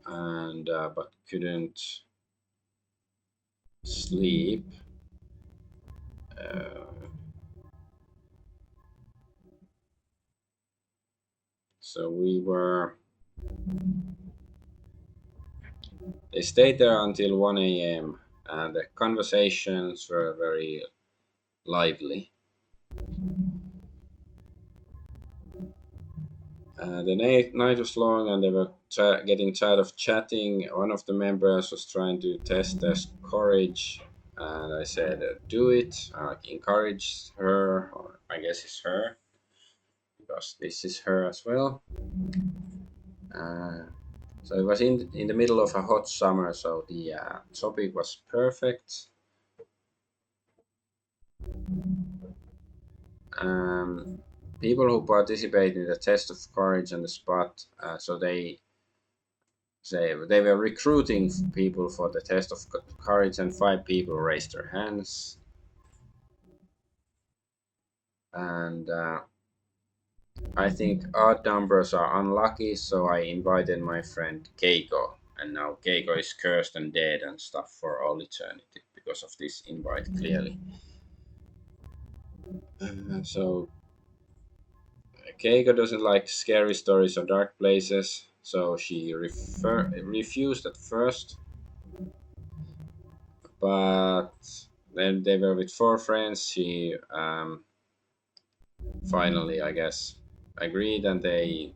and but couldn't sleep. Uh, so they stayed there until 1 a.m. and the conversations were very lively. Night was long and they were getting tired of chatting. One of the members was trying to test their courage, and I said, "Do it." I encouraged her, or I guess it's her, because this is her as well. Uh, so it was in the middle of a hot summer, so the topic was perfect. Um, People who participate in the test of courage on the spot, so they were recruiting people for the test of courage, and 5 people raised their hands. And I think odd numbers are unlucky, so I invited my friend Keiko. And now Keiko is cursed and dead and stuff for all eternity because of this invite, clearly. So Keiko doesn't like scary stories or dark places, so she refused at first, but then they were with 4 friends. She finally, I guess, agreed, and they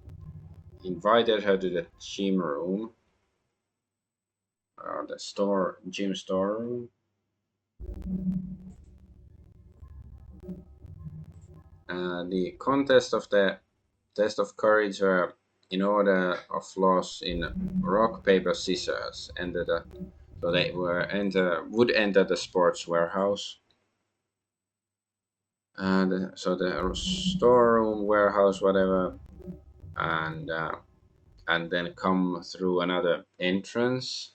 invited her to the gym room, the gym storeroom. The contest of the test of courage were in order of loss in rock paper scissors. So they would enter the sports warehouse, and so the storeroom, warehouse, whatever, and and then come through another entrance.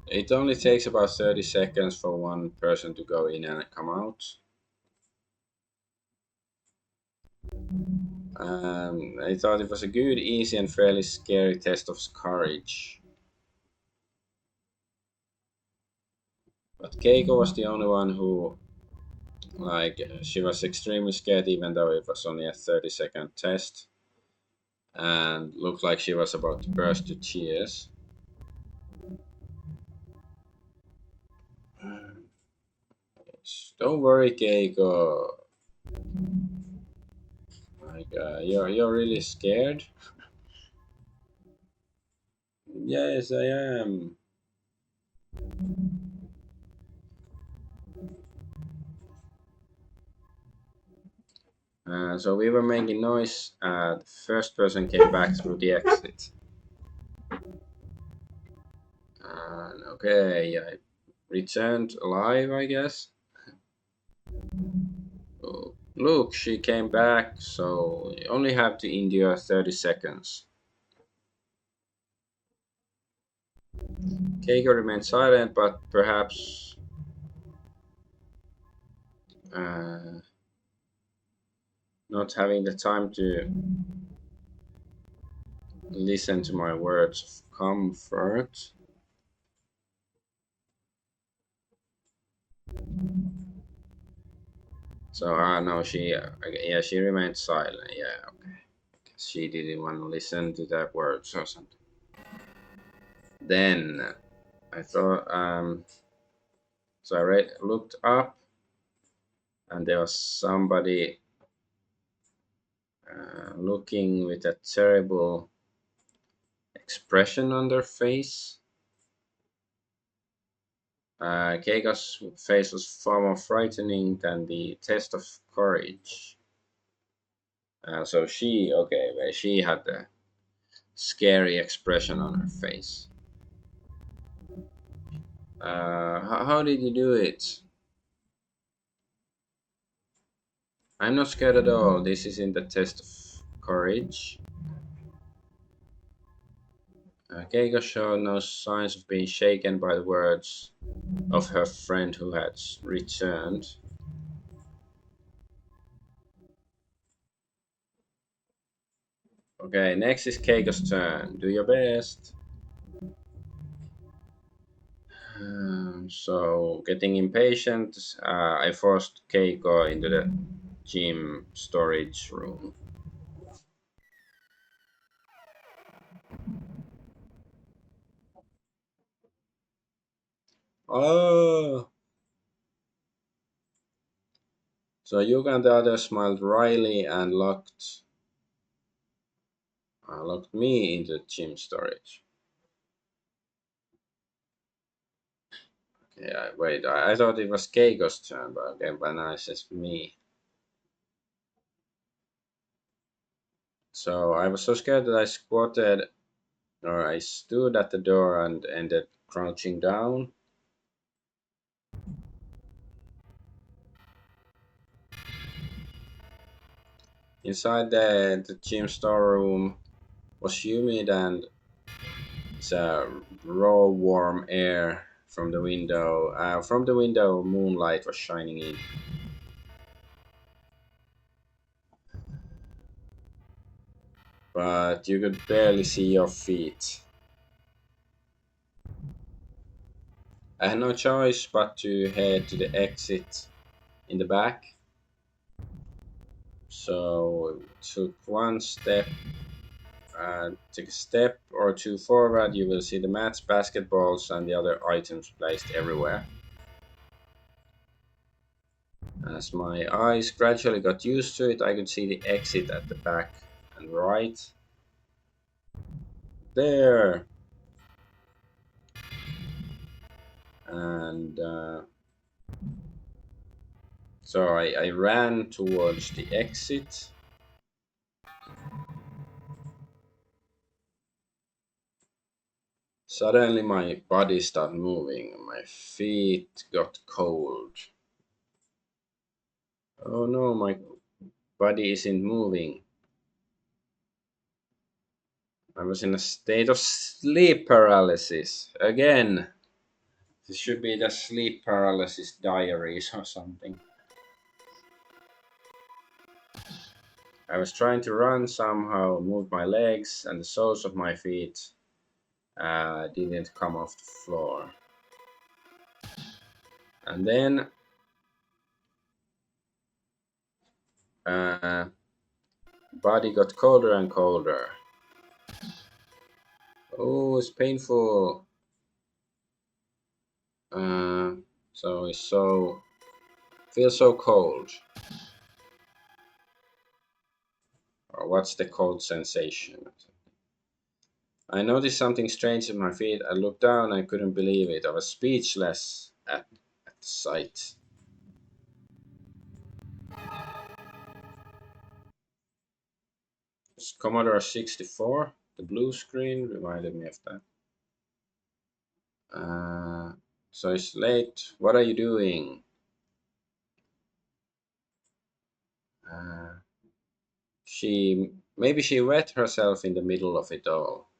It only takes about 30 seconds for one person to go in and come out. I thought it was a good, easy, and fairly scary test of courage. But Keiko was the only one who, she was extremely scared, even though it was only a 30-second test, and looked like she was about to burst to tears. Don't worry, Keiko. You're really scared. Yes, I am. So we were making noise. The first person came back through the exit. Okay, I returned alive, I guess. Oh, look, she came back, so you only have to endure 30 seconds. Keiko remained silent, but perhaps uh, not having the time to listen to my words of comfort. So, no, yeah, she remained silent. Yeah, okay. She didn't want to listen to their words or something. Then I thought, so looked up, and there was somebody looking with a terrible expression on their face. Keiko's face was far more frightening than the test of courage. So well, she had a scary expression on her face. How did you do it? I'm not scared at all. This isn't the test of courage. Keiko showed no signs of being shaken by the words of her friend who had returned. Okay, next is Keiko's turn. Do your best. So, getting impatient, I forced Keiko into the gym storage room. Oh, So Yuga and the others smiled wryly and locked me into gym storage. Yeah, wait, I thought it was Keiko's turn, but okay, but now it's just me. So I was so scared that I squatted, or I stood at the door and ended crouching down. Inside the gym storeroom was humid and it's a raw, warm air from the window. From the window, moonlight was shining in. But you could barely see your feet. I had no choice but to head to the exit in the back. So took one step, took a step or two forward. You will see the mats, basketballs, and the other items placed everywhere. As my eyes gradually got used to it, I could see the exit at the back and right. There! And so I ran towards the exit. Suddenly, my body started moving. My feet got cold. Oh no, my body isn't moving. I was in a state of sleep paralysis. Again, this should be the sleep paralysis diaries or something. I was trying to run somehow, move my legs, and the soles of my feet didn't come off the floor. And then uh, body got colder and colder. Oh, it's painful. Uh, so it's so feels so cold. Or what's the cold sensation? I noticed something strange in my feet. I looked down. I couldn't believe it. I was speechless at the sight. It's Commodore 64. The blue screen reminded me of that. So it's late. What are you doing? Uh, she wet herself in the middle of it all.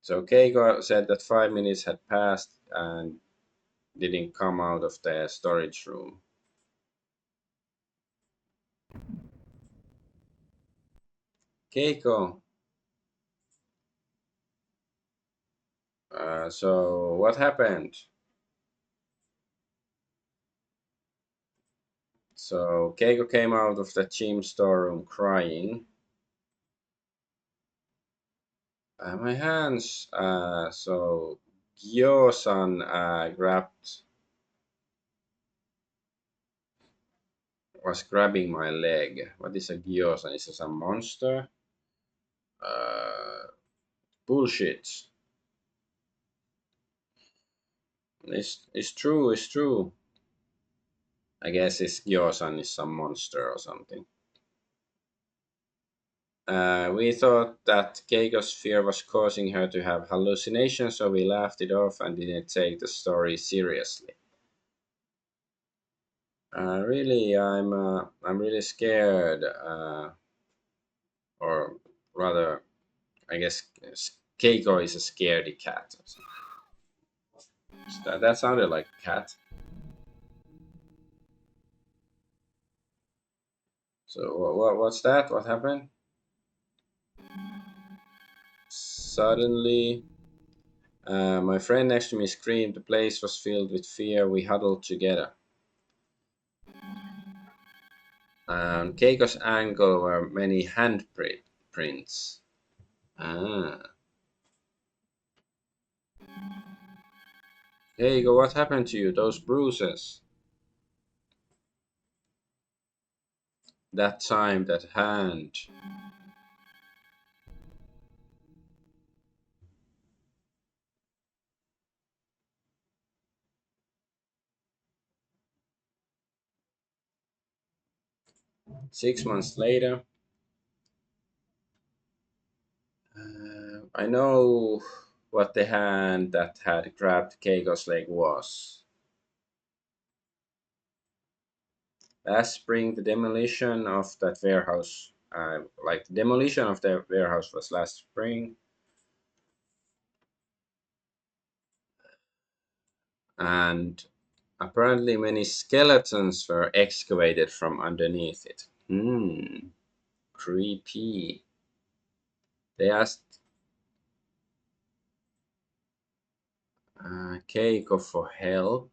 So Keiko said that 5 minutes had passed and didn't come out of the storage room. Keiko, so what happened? So Keiko came out of the gym storeroom crying. My hands. So Gyo-san was grabbing my leg. What is a Gyo-san? Is this a monster? Uh, bullshit. It's true. It's true. I guess this Gyo-san is some monster or something. We thought that Keiko's fear was causing her to have hallucinations, so we laughed it off and didn't take the story seriously. Really, I'm really scared, or rather, I guess Keiko is a scaredy cat. That sounded like a cat. So what's that? What happened? Suddenly, my friend next to me screamed. The place was filled with fear. We huddled together. On Keiko's ankle were many handprints. Ah. Keiko, what happened to you? Those bruises. That time, that hand. 6 months later. I know what the hand that had grabbed Keiko's leg was. Last spring, the demolition of that warehouse, like the demolition of the warehouse was last spring, and apparently many skeletons were excavated from underneath it. Creepy. They asked Keiko for help.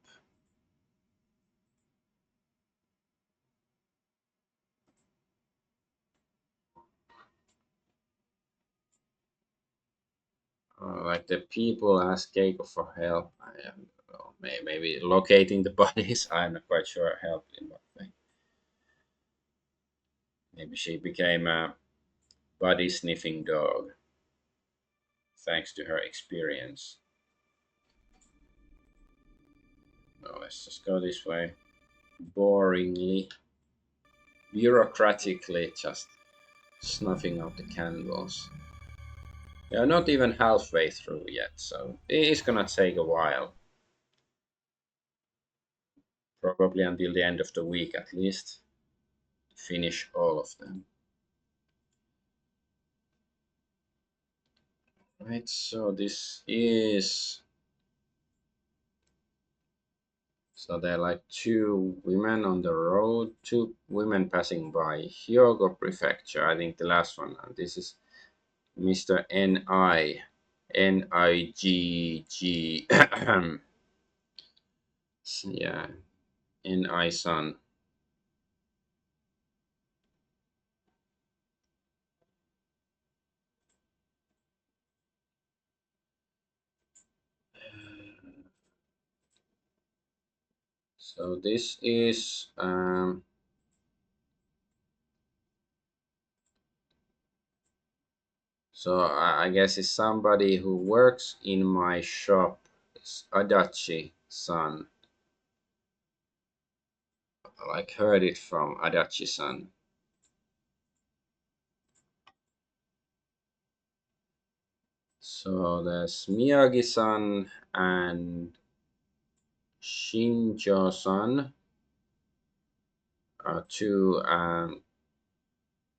Like the people asked Keiko for help. I don't know, maybe locating the bodies. I'm not quite sure. Help in what way. Maybe she became a body sniffing dog thanks to her experience. No, let's just go this way. Boringly, bureaucratically, just snuffing out the candles. They are not even halfway through yet, so it's gonna take a while. Probably until the end of the week at least. To finish all of them. Right, so this is. So there are like two women on the road, two women passing by Hyogo Prefecture. I think the last one. And this is Mr. Nigg. Yeah, Ni-san. So this is so I guess it's somebody who works in my shop. It's Adachi-san. Like heard it from Adachi-san. So there's Miyagi-san and Shinjo-san are two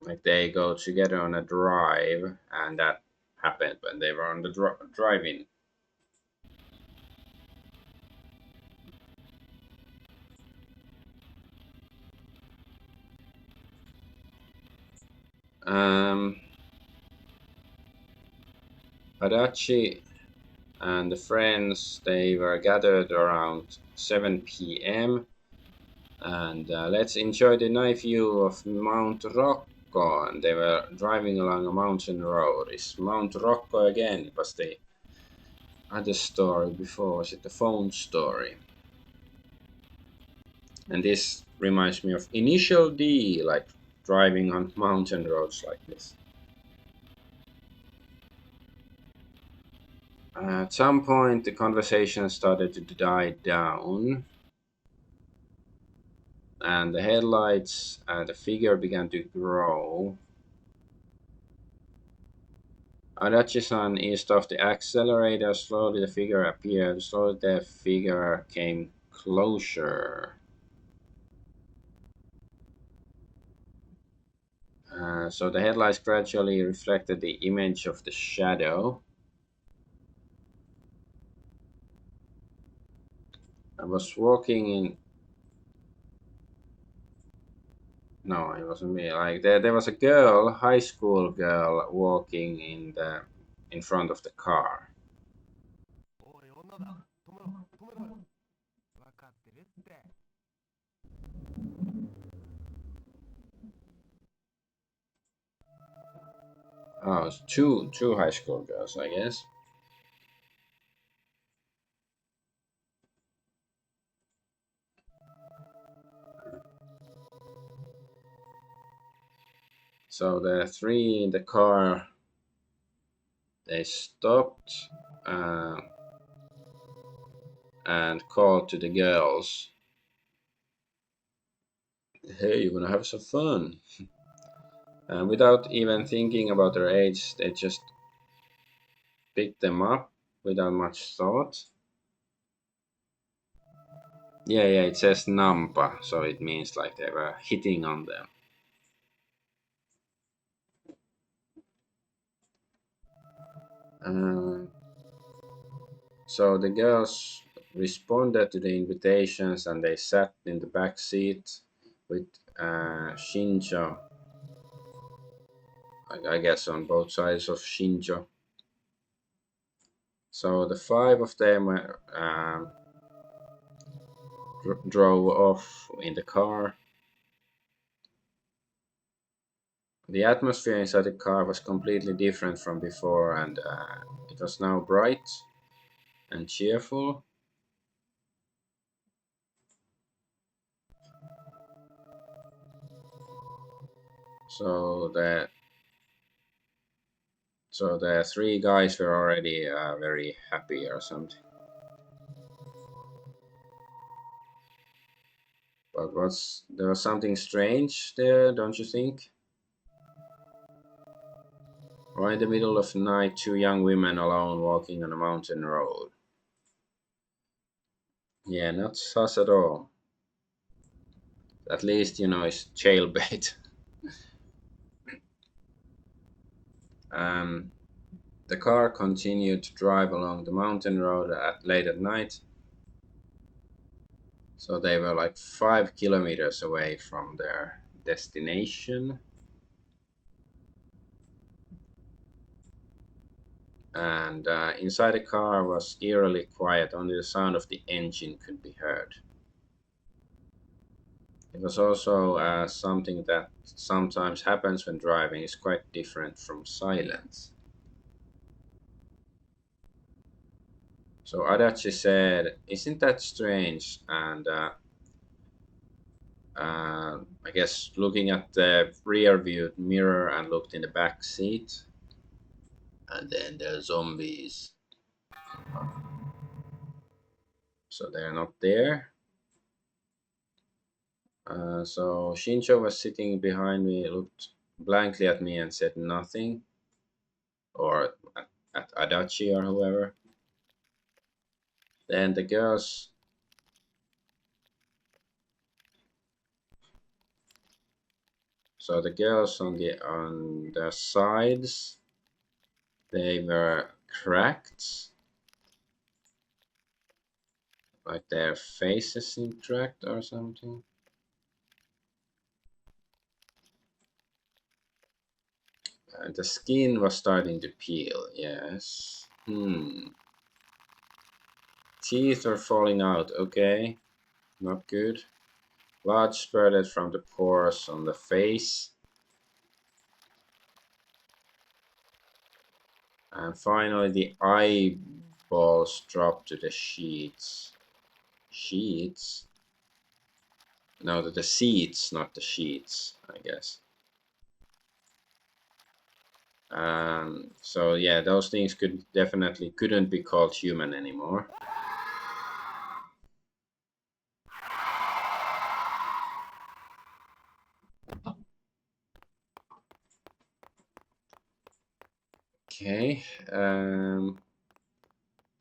like they go together on a drive, and that happened when they were on the driving. Um, Adachi and the friends they were gathered around 7 p.m. and let's enjoy the night view of Mount Rocco. And they were driving along a mountain road. Is Mount Rocco again? It was the other story before. Was it the phone story? And this reminds me of Initial D, like driving on mountain roads like this. At some point, the conversation started to die down, and the headlights, the figure began to grow. Adachi-san eased off the accelerator. Slowly, the figure appeared. Slowly, the figure came closer. So the headlights gradually reflected the image of the shadow. I was walking in. No, it wasn't me. Like there was a girl, high school girl, walking in front of the car. Oh, it's two high school girls, I guess. So the three in the car, they stopped uh, and called to the girls, "Hey, you wanna have some fun?" And without even thinking about their age, they just picked them up without much thought. Yeah, yeah, it says Nampa, so it means like they were hitting on them. Uh, so the girls responded to the invitations and they sat in the back seat with Shinjo, I guess on both sides of Shinjo. So the five of them drove off in the car. The atmosphere inside the car was completely different from before, and it was now bright and cheerful. So the three guys were already very happy or something. But there was something strange there, don't you think? Right in the middle of the night, two young women alone walking on a mountain road. Yeah, not sus at all. At least it's jailbait. um, the car continued to drive along the mountain road late at night. So they were like 5 kilometers away from their destination. And inside the car was eerily quiet, only the sound of the engine could be heard. It was also something that sometimes happens when driving is quite different from silence. So Adachi said, "Isn't that strange?" And I guess looking at the rear view mirror and looked in the back seat, and then the zombies. So they're not there. So Shincho was sitting behind me, looked blankly at me, and said nothing, or at Adachi or whoever. Then the girls, so the girls on their sides, they were cracked, like their faces seemed cracked or something. And the skin was starting to peel. Yes. Teeth were falling out. Okay, not good. Blood spurted from the pores on the face. And finally, the eyeballs dropped to the sheets. Sheets? No, the seats, not the sheets, I guess. So yeah, those things couldn't be called human anymore. Okay.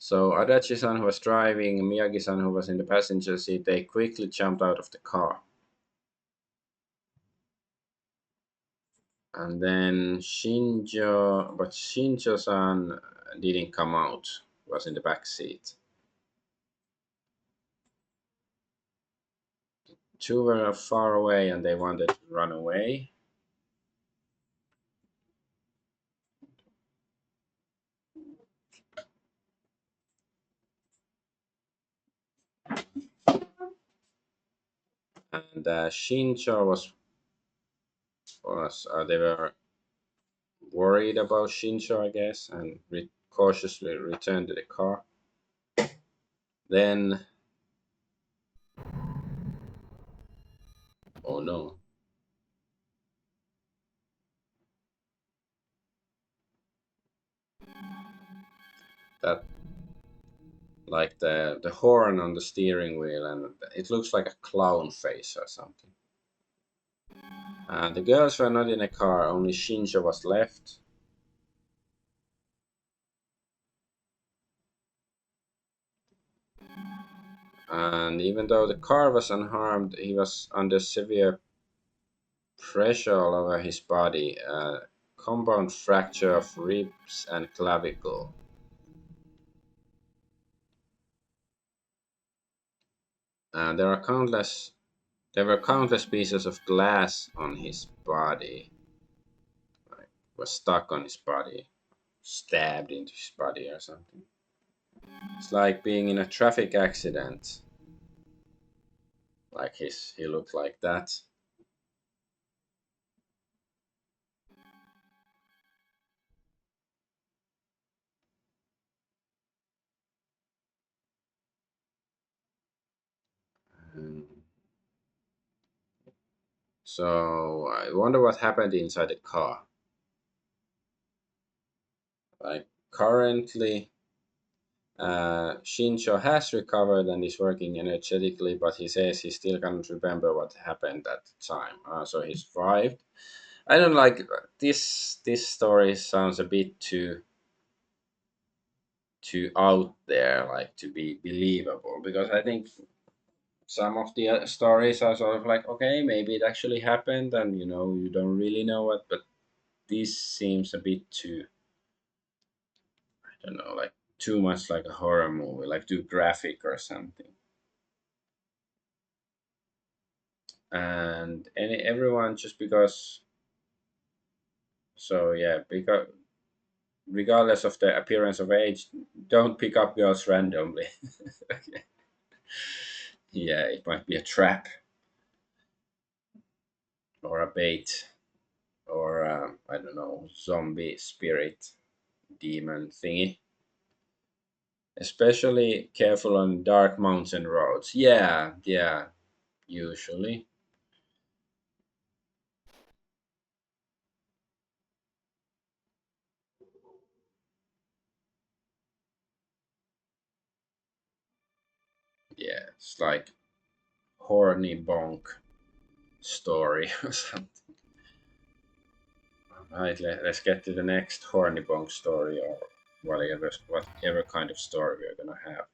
So Adachi-san, who was driving, Miyagi-san, who was in the passenger seat, they quickly jumped out of the car. And then Shinjo-san didn't come out, was in the back seat. Two were far away and they wanted to run away. And Shinjo they were worried about Shinjo, I guess, and cautiously returned to the car. Then, oh no, that like the horn on the steering wheel, and it looks like a clown face or something. The girls were not in a car, only Shinjo was left. And even though the car was unharmed, he was under severe pressure all over his body, a compound fracture of ribs and clavicle. And there were countless pieces of glass on his body, like was stuck on his body, stabbed into his body or something. It's like being in a traffic accident. Like he looked like that. And so I wonder what happened inside the car. Like currently, Shincho has recovered and is working energetically, but he says he still cannot remember what happened at the time. So he survived. I don't like this. This story sounds a bit too out there, like to be believable. Because I think some of the stories are sort of like, okay, maybe it actually happened, and you don't really know what. But this seems a bit too, I don't know, like too much like a horror movie, like too graphic or something. And everyone just because. So yeah, because regardless of the appearance of age, don't pick up girls randomly. Yeah, it might be a trap or a bait or I don't know, zombie spirit demon thingy. Especially careful on dark mountain roads. Yeah, yeah, usually. Yeah, it's like horny bonk story or something. Right, let's get to the next horny bonk story or whatever kind of story we're gonna have.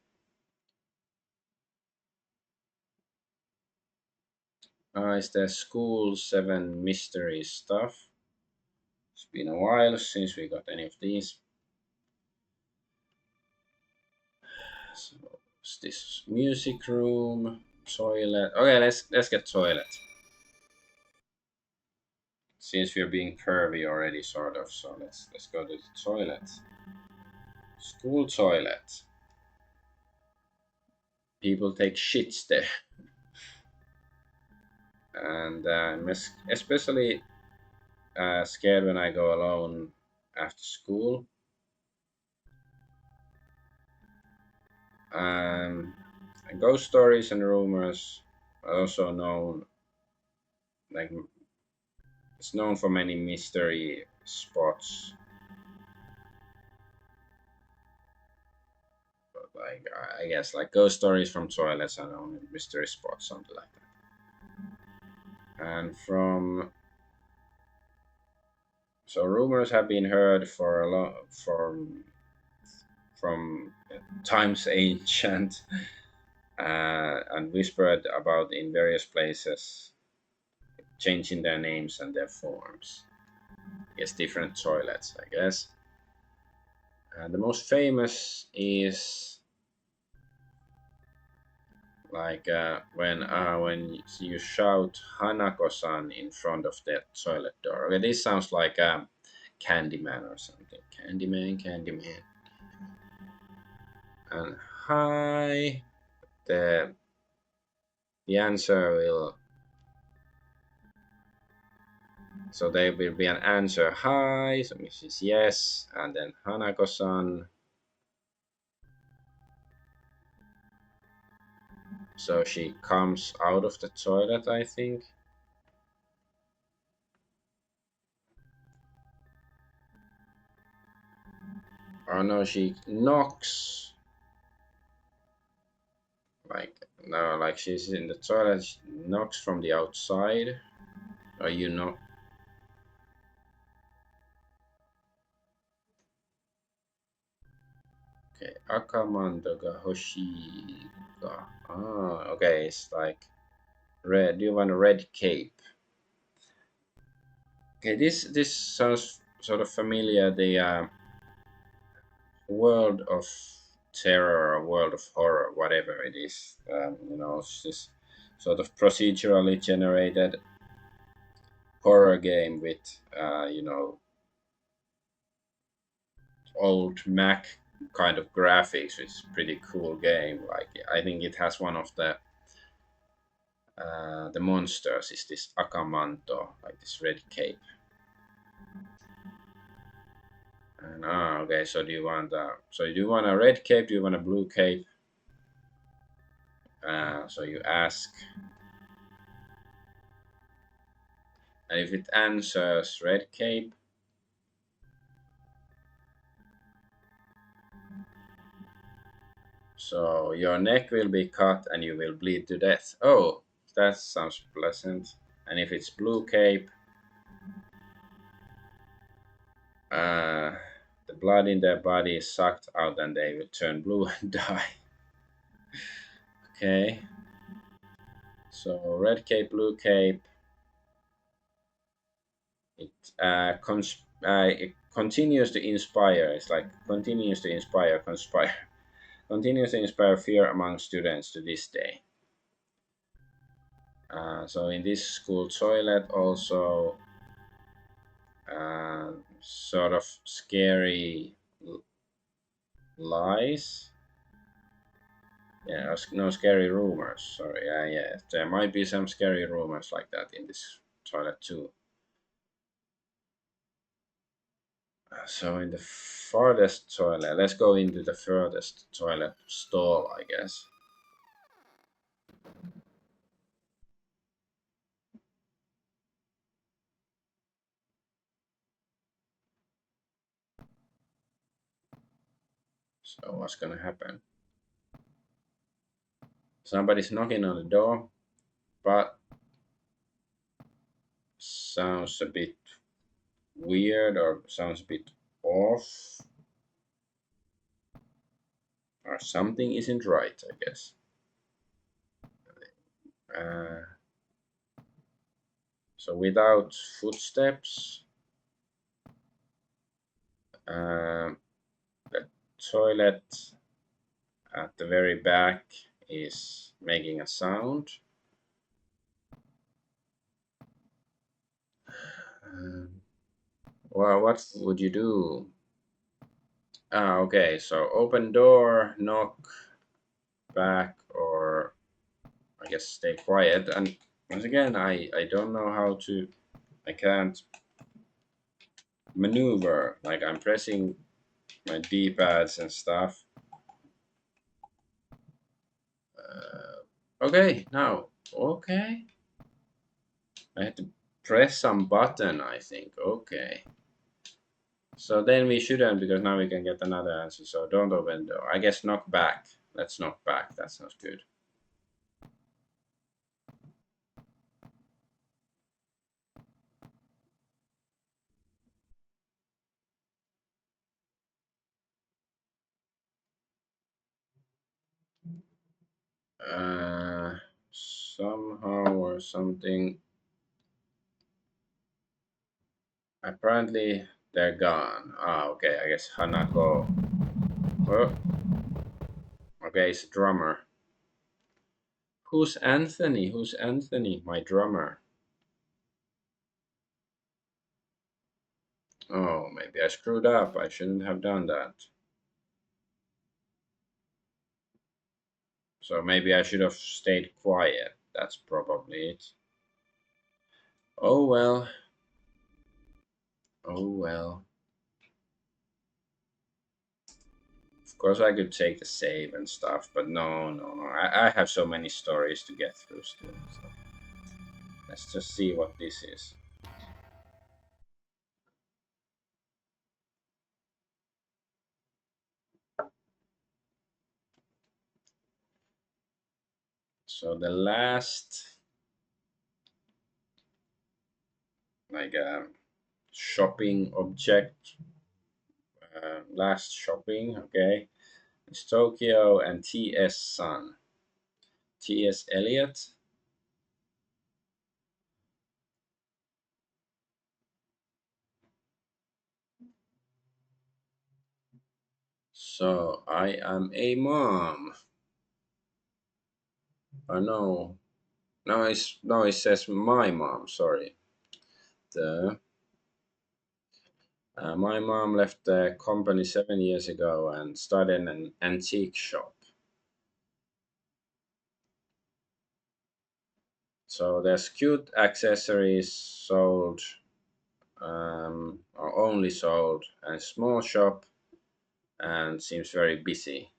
Is there School 7 mystery stuff? It's been a while since we got any of these. So, is this music room, toilet? Okay, let's get toilet. Since we're being curvy already, sort of, so let's go to the toilet. School toilet. People take shits there, and I'm especially scared when I go alone after school. Um, Ghost stories and rumors are also known, like it's known for many mystery spots. But like I guess like ghost stories from toilets are known in mystery spots, something like that. And so rumors have been heard for a long from times ancient and whispered about in various places, changing their names and their forms. Yes, different toilets, I guess. And the most famous is like when you shout Hanako-san in front of the toilet door. Okay, this sounds like Candyman or something. Candyman, Candyman. And hi, the the answer will. So there will be an answer hi, so which is yes, and then Hanako-san. So she comes out of the toilet, I think. Oh no, she knocks. Like, no, like she's in the toilet, she knocks from the outside. Or you know. Okay, Akamando ga Hoshi ga. Ah, okay, it's like red. Do you want a red cape? Okay, this sounds sort of familiar. The world of terror, or world of horror, whatever it is. It's this sort of procedurally generated horror game with old Mac kind of graphics. It's pretty cool game. Like I think it has one of the monsters is this Akamanto, like this red cape. And okay. So do you want a red cape? Do you want a blue cape? So you ask, and if it answers red cape, so your neck will be cut and you will bleed to death. Oh, that sounds pleasant. And if it's blue cape, uh, the blood in their body is sucked out and they will turn blue and die. Okay. So red cape, blue cape. It continues to inspire. It's like continues to inspire, conspire, continues to inspire fear among students to this day. So in this school toilet, also sort of scary lies. Yeah, no scary rumors. Sorry. Yeah, there might be some scary rumors like that in this toilet too. So in the farthest toilet, let's go into the furthest toilet stall, I guess. So what's gonna happen? Somebody's knocking on the door, but sounds a bit weird or sounds a bit off, or something isn't right, I guess. Uh, so without footsteps, um, the toilet at the very back is making a sound. Um, well, what would you do? Okay, so open door, knock, back, or I guess stay quiet. And once again, I don't know how to. I can't maneuver. Like I'm pressing my D pads and stuff. Okay, now okay. I have to press some button. I think okay. So then we shouldn't because now we can get another answer. So don't open door. I guess knock back. Let's knock back. That sounds good. Uh, Somehow or something. Apparently they're gone. Okay. I guess Hanako. Oh, okay. It's a drummer. Who's Anthony? Who's Anthony? My drummer. Oh, maybe I screwed up. I shouldn't have done that. So maybe I should have stayed quiet. That's probably it. Oh well. Oh well. Of course, I could take the save and stuff, but no. I have so many stories to get through still. So let's just see what this is. So the last like shopping object, last shopping, okay, is Tokyo and T.S. Sun. T.S. Eliot. So I am a mom. Oh no, no, it says my mom. Sorry, the my mom left the company 7 years ago and started an antique shop. So there's cute accessories sold, or only sold, and small shop, and seems very busy.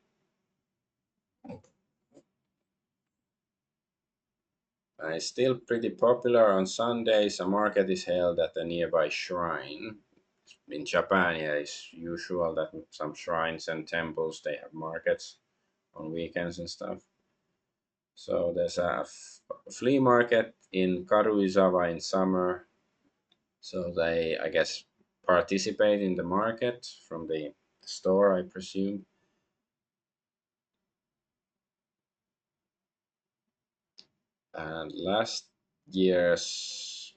It's still pretty popular. On Sundays, a market is held at a nearby shrine. In Japan, yeah, it's usual that some shrines and temples they have markets on weekends and stuff. So there's a flea market in Karuizawa in summer. So they, I guess, participate in the market from the store, I presume. And last year's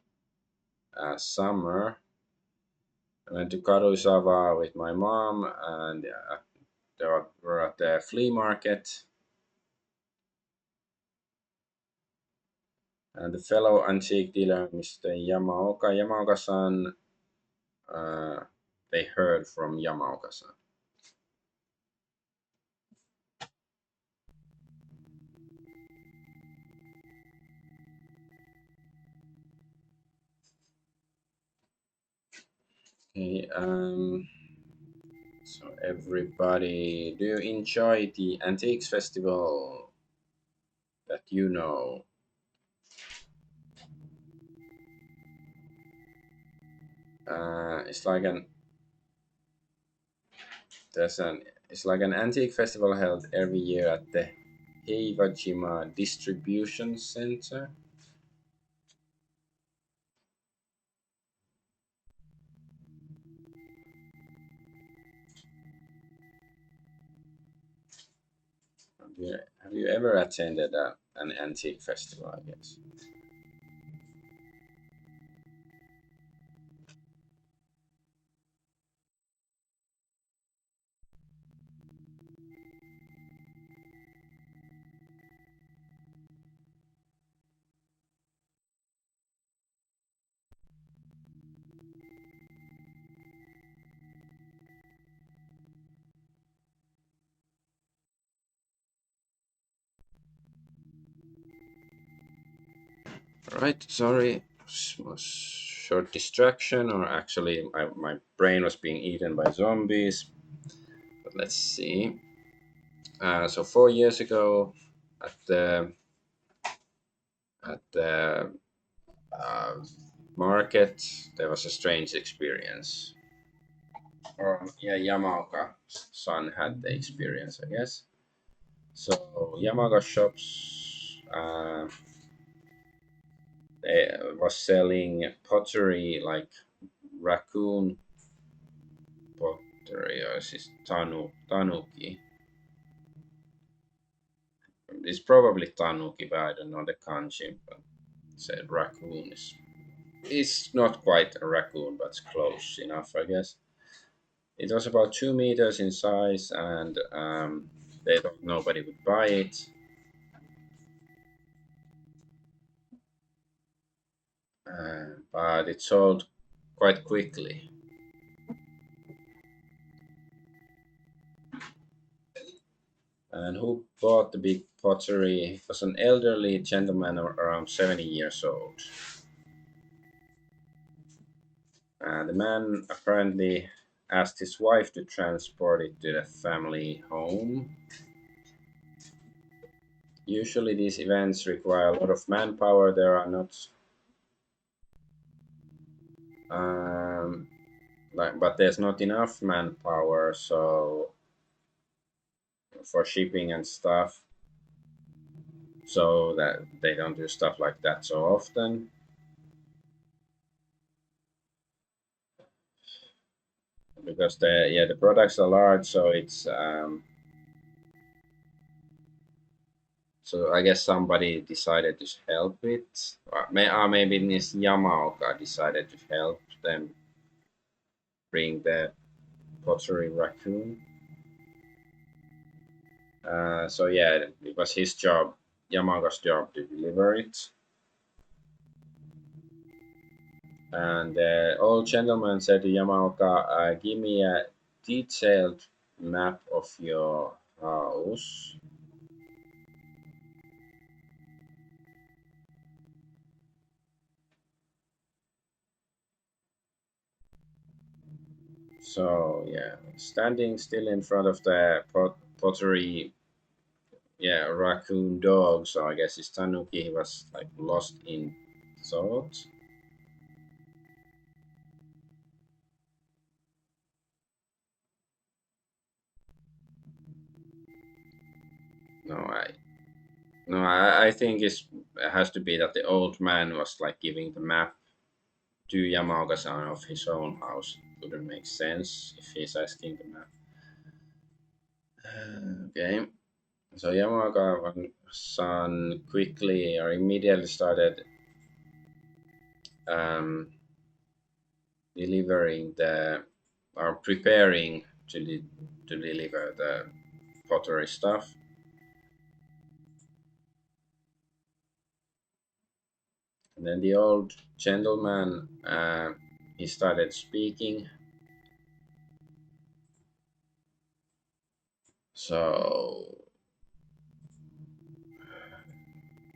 summer, I went to Karuizawa with my mom, and they were at the flea market. And the fellow antique dealer, Mr. Yamaoka-san, uh, they heard from Yamaoka-san. Okay, so everybody, do you enjoy the Antiques Festival that you know? It's like an there's an it's like an antique festival held every year at the Heiwajima Distribution Center. Have you ever attended an antique festival? I guess. Right, sorry, was short distraction, or actually, my brain was being eaten by zombies. But let's see. So 4 years ago, at the uh, market, there was a strange experience. Or yeah, Yamaoka-san had the experience, I guess. So Yamaga shops, they was selling pottery like raccoon pottery, or is this tanuki? It's probably tanuki, but I don't know the kanji. But it said raccoon is. It's not quite a raccoon, but it's close enough, I guess. It was about 2 meters in size, and they thought nobody would buy it. But it sold quite quickly. And who bought the big pottery? It was an elderly gentleman around 70 years old. The man apparently asked his wife to transport it to the family home. Usually, these events require a lot of manpower. There are not, um, but there's not enough manpower. So for shipping and stuff, so that they don't do stuff like that so often. Because the products are large, so it's so I guess somebody decided to help it. Maybe this Yamaoka decided to help them bring the pottery raccoon. So yeah, it was his job, Yamaoka's job, to deliver it. And the old gentleman said to Yamaoka, "Give me a detailed map of your house." So yeah, standing still in front of the pottery, yeah, raccoon dog. So I guess it's Tanuki. He was like lost in thought. No, I think it has to be that the old man was like giving the map to Yamaoka-san of his own house. Wouldn't make sense if he's asking the map. Okay, so Yamaoka-san quickly or immediately started um, delivering the or preparing to deliver the pottery stuff. And then the old gentleman he started speaking. So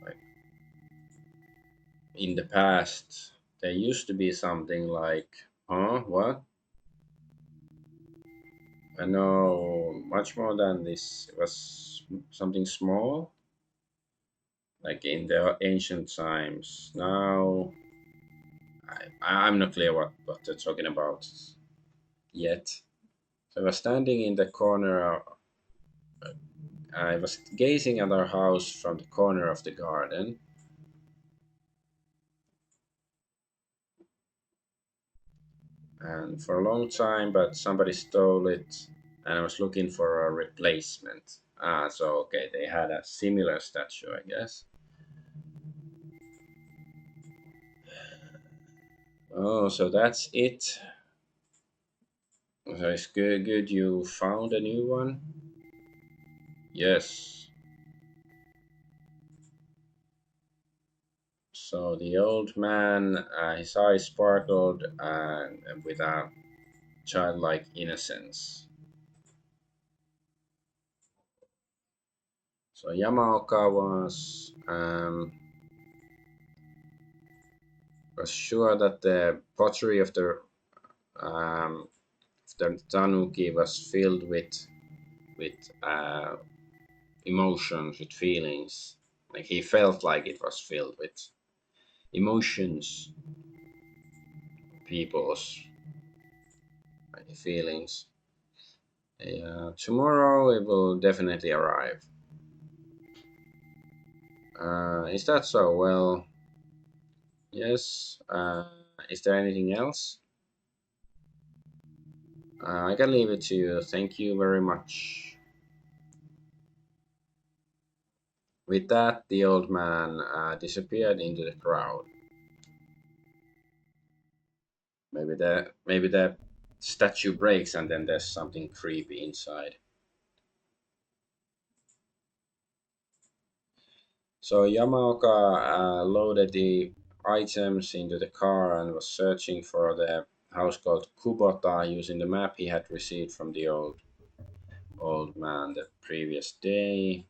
like in the past there used to be something like, huh, what? I know much more than this. It was something small, like in the ancient times. Now I'm not clear what they're talking about yet. So I was standing in the corner. I was gazing at our house from the corner of the garden, and for a long time, but somebody stole it, and I was looking for a replacement. Ah, so okay, they had a similar statue, I guess. Oh, so that's it. So it's good. You found a new one. Yes. So the old man, his eyes sparkled with a childlike innocence. So Yamaoka was sure that the pottery um, of the tanuki was filled with emotions, with feelings. Like he felt like it was filled with emotions, people's feelings. Tomorrow it will definitely arrive. Is that so? Well, yes. Is there anything else? I can leave it to you. Thank you very much. With that, the old man disappeared into the crowd. Maybe the statue breaks and then there's something creepy inside. So Yamaoka loaded the items into the car and was searching for the house called Kubota using the map he had received from the old man the previous day.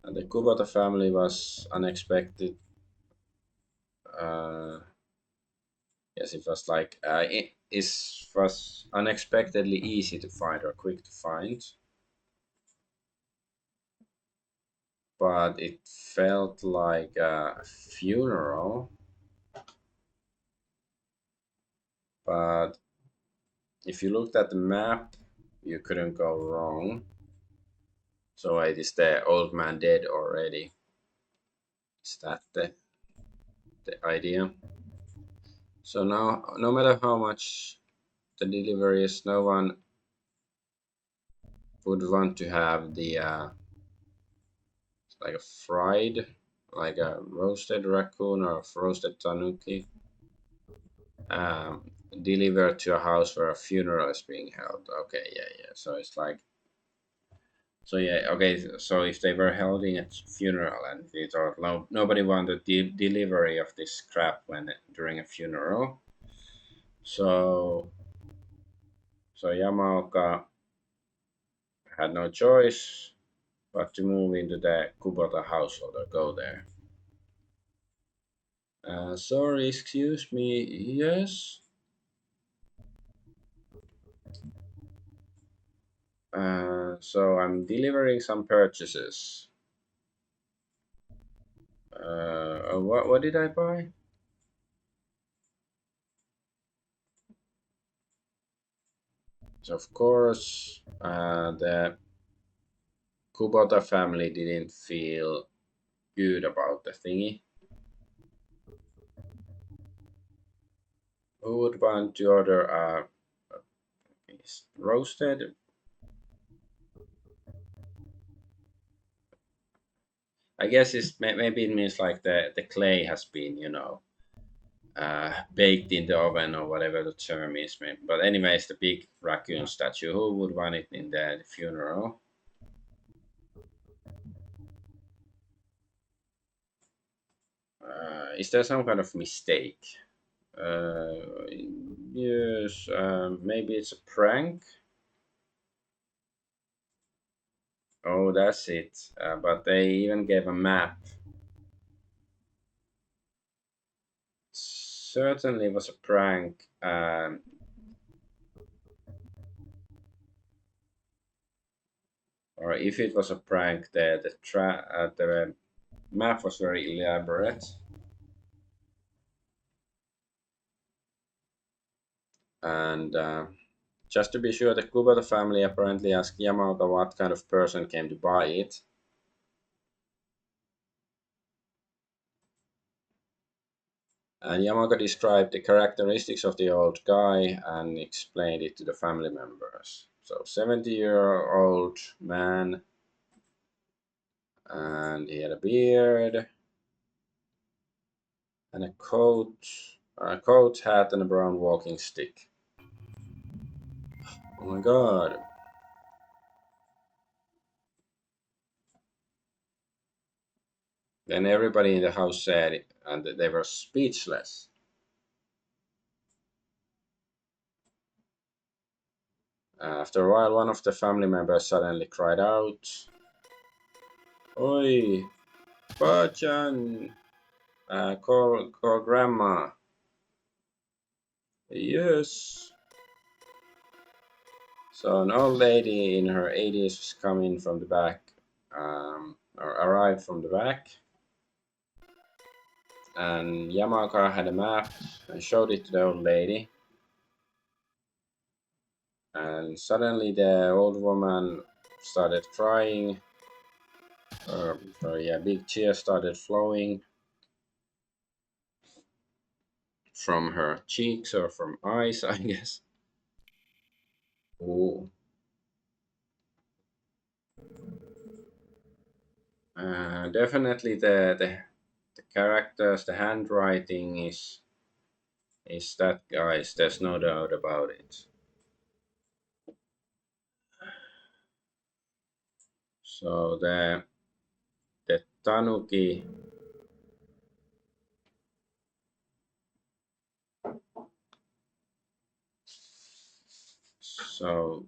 And the Kubota family was unexpected. Uh, yes, it was like was unexpectedly easy to find or quick to find, but it felt like a funeral. But if you looked at the map, you couldn't go wrong. So it is the old man dead already. Is that the idea? So now, no matter how much the delivery is, no one would want to have the like a fried, like a roasted raccoon or a roasted tanuki delivered to a house where a funeral is being held. Okay, yeah, yeah. So it's like, so yeah, okay. So if they were holding a funeral and we thought nobody wanted the delivery of this crap when during a funeral, so Yamaoka had no choice but to move into the Kubota household or go there. Sorry, excuse me. Yes. So I'm delivering some purchases. What did I buy? So of course, the Kubota family didn't feel good about the thingy. Who would want to order a roasted? I guess maybe it means like the clay has been baked in the oven or whatever the term is. But anyways, the big raccoon statue. Who would want it in the funeral? Is there some kind of mistake? Yes, maybe it's a prank. Oh, that's it. But they even gave a map. Certainly was a prank. Or if it was a prank, the map was very elaborate. And just to be sure, the Kubota family apparently asked Yamaoka what kind of person came to buy it. And Yamaoka described the characteristics of the old guy and explained it to the family members. So, 70-year-old man, and he had a beard and a coat, hat, and a brown walking stick. Oh my god. Then everybody in the house said it, and they were speechless. After a while, one of the family members suddenly cried out, Oi, Bachan, call grandma. Yes. So an old lady in her 80s was coming from the back, or arrived from the back, and Yamaka had a map and showed it to the old lady. And suddenly the old woman started crying, or yeah, big tears started flowing from her cheeks or from eyes, I guess. Ooh. Definitely the characters, the handwriting is that guy's. There's no doubt about it. So the tanuki. So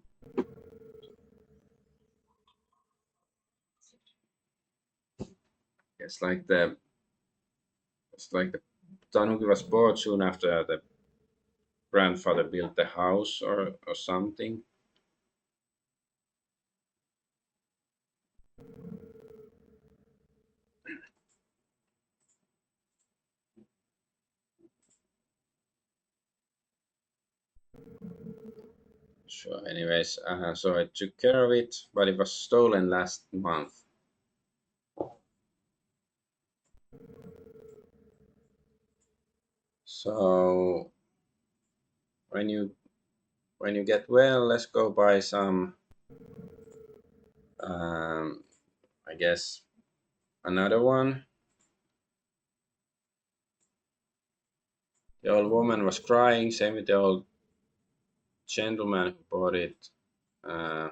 it's like the tanuki was bought soon after the grandfather built the house or something. So, anyways, so I took care of it, but it was stolen last month. So when you when you get well, let's go buy some. Um, I guess another one. The old woman was crying. Same with the old gentleman who bought it. Uh,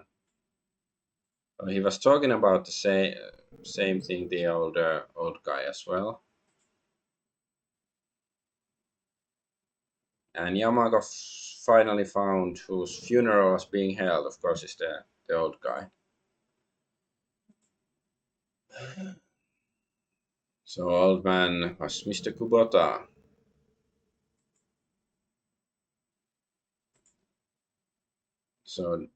he was talking about the same thing. The old guy as well. And Yamaga finally found whose funeral was being held. Of course, is the old guy. So old man was Mr. Kubota. So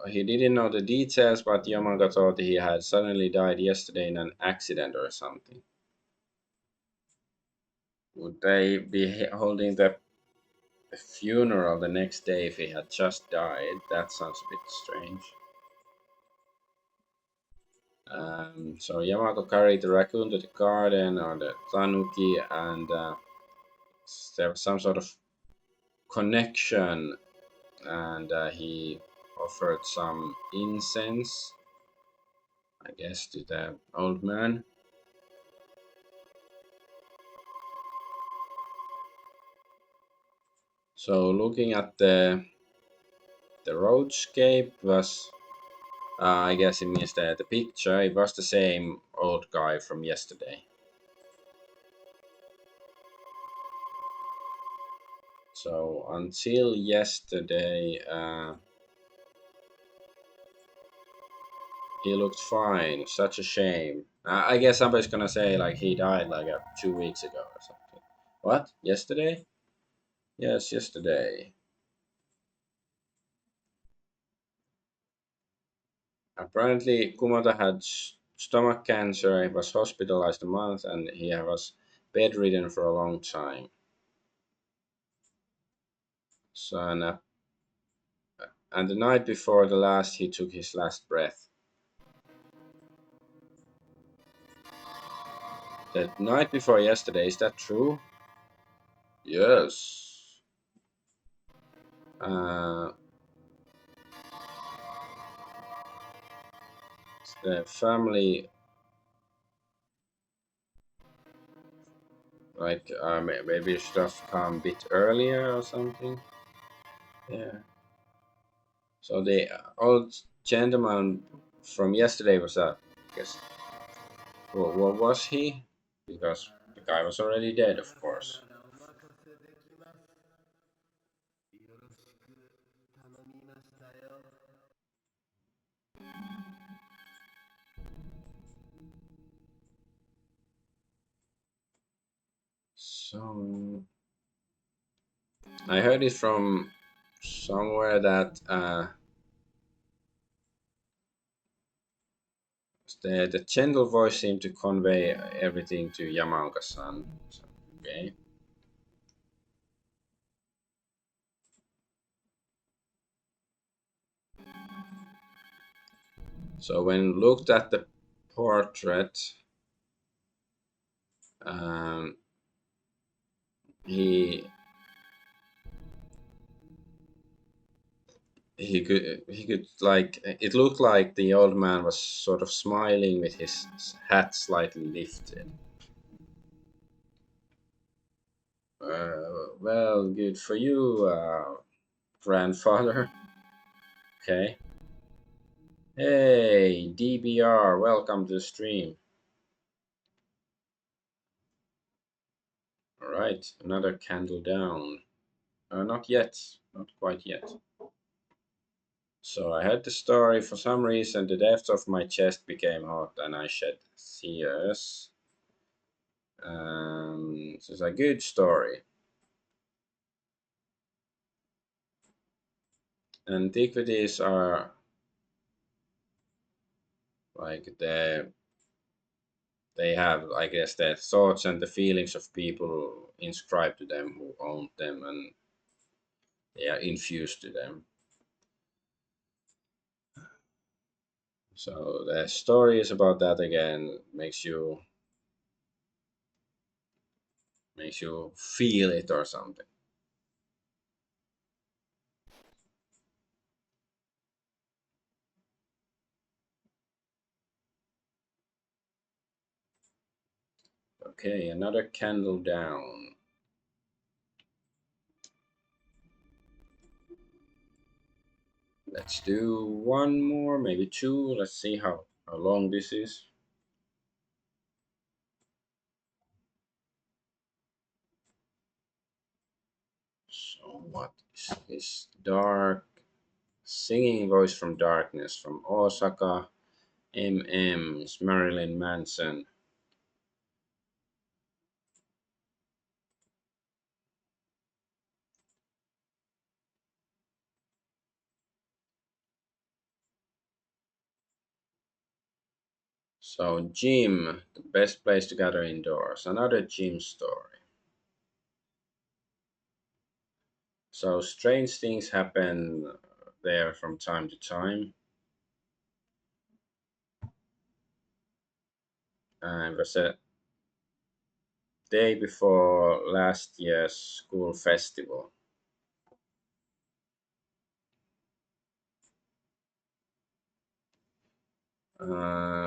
he didn't know the details, but Yamaga thought he had suddenly died yesterday in an accident or something. Would they be holding the funeral the next day if he had just died? That sounds a bit strange. So Yamato carried the raccoon to the garden or the tanuki, and there was some sort of connection, and he offered some incense, I guess, to the old man. So looking at the roadscape was, I guess it means that the picture, it was the same old guy from yesterday. So until yesterday, he looked fine. Such a shame. I guess somebody's gonna say like he died like 2 weeks ago or something. What? Yesterday? Yes, yesterday. Apparently, Kumata had stomach cancer. He was hospitalized a month, and he was bedridden for a long time. So, and the night before the last, he took his last breath. The night before yesterday, is that true? Yes. Uh, the family, like, maybe should have come a bit earlier or something. Yeah. So the old gentleman from yesterday was I guess, what was he? Because the guy was already dead, of course. So I heard it from somewhere that the gentle voice seemed to convey everything to Yamaoka-san. So, okay. So when looked at the portrait, um, he he could like, it looked like the old man was sort of smiling with his hat slightly lifted. Well, good for you, grandfather. Okay. Hey, DBR, welcome to the stream. All right, another candle down. Not yet, not quite yet. So I heard the story. For some reason, the depths of my chest became hot, and I shed tears. This is a good story. Antiquities are like they have, I guess, the thoughts and the feelings of people inscribed to them who owned them, and they are infused to them. So the story is about that again. Makes you feel it or something. Okay, another candle down. Let's do one more, maybe two. Let's see how long this is. So what is this? Dark singing voice from darkness from Osaka. MM's Marilyn Manson. So gym, the best place to gather indoors. Another gym story. So strange things happen there from time to time. And it was a day before last year's school festival.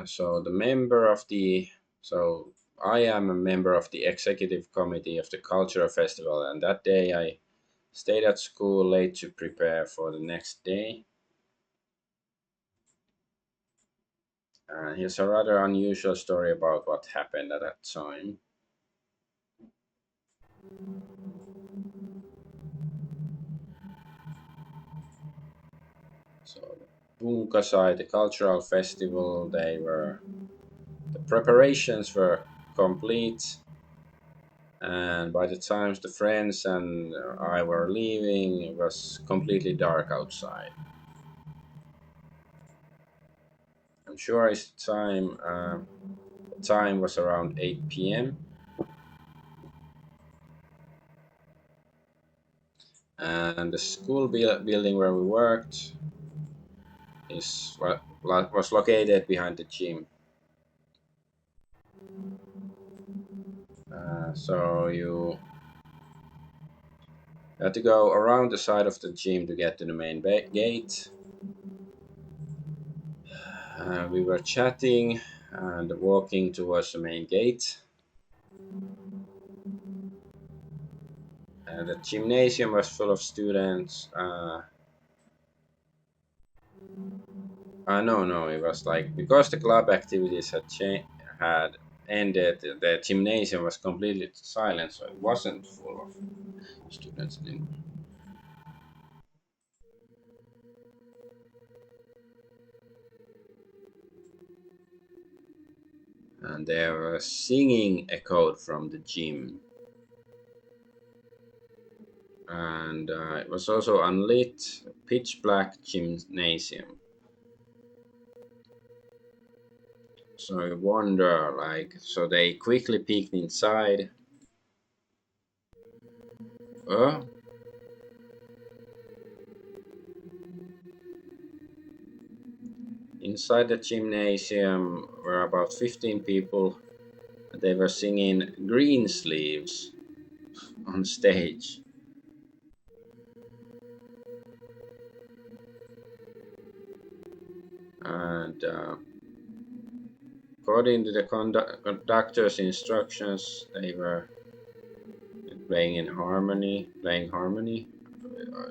So the member of the so I am a member of the executive committee of the cultural festival, and that day I stayed at school late to prepare for the next day. Here's a rather unusual story about what happened at that time. So Bunkasai, the cultural festival, the preparations were complete, and by the time the friends and I were leaving, it was completely dark outside. I'm sure it's time. The time was around 8 p.m. and the school building where we worked was located behind the gym. So you had to go around the side of the gym to get to the main gate. We were chatting and walking towards the main gate. The gymnasium was full of students. No, no, it was like because the club activities had ended, the gymnasium was completely silent, so it wasn't full of students anymore. And there was singing echoed from the gym, and it was also unlit, pitch black gymnasium. So I wonder, like, so they quickly peeked inside. Uh, Inside the gymnasium were about 15 people. They were singing Green Sleeves on stage. And according to the conductor's instructions, they were playing harmony.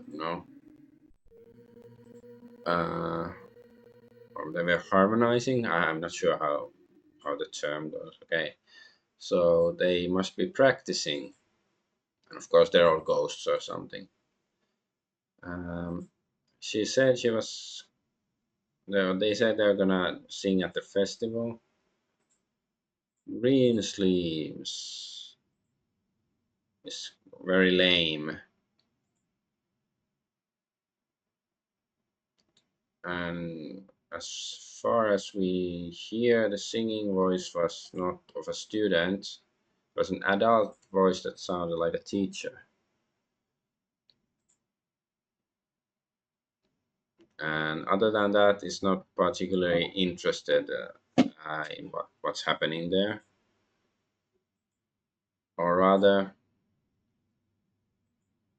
No, uh, or they were harmonizing. I'm not sure how the term goes. Okay, so they must be practicing, and of course they're all ghosts or something. Um, she said she was. They said they're gonna sing at the festival. Green sleeves is very lame, and as far as we hear, the singing voice was not of a student. It was an adult voice that sounded like a teacher. and other than that, is not particularly interested in what's happening there. Or rather,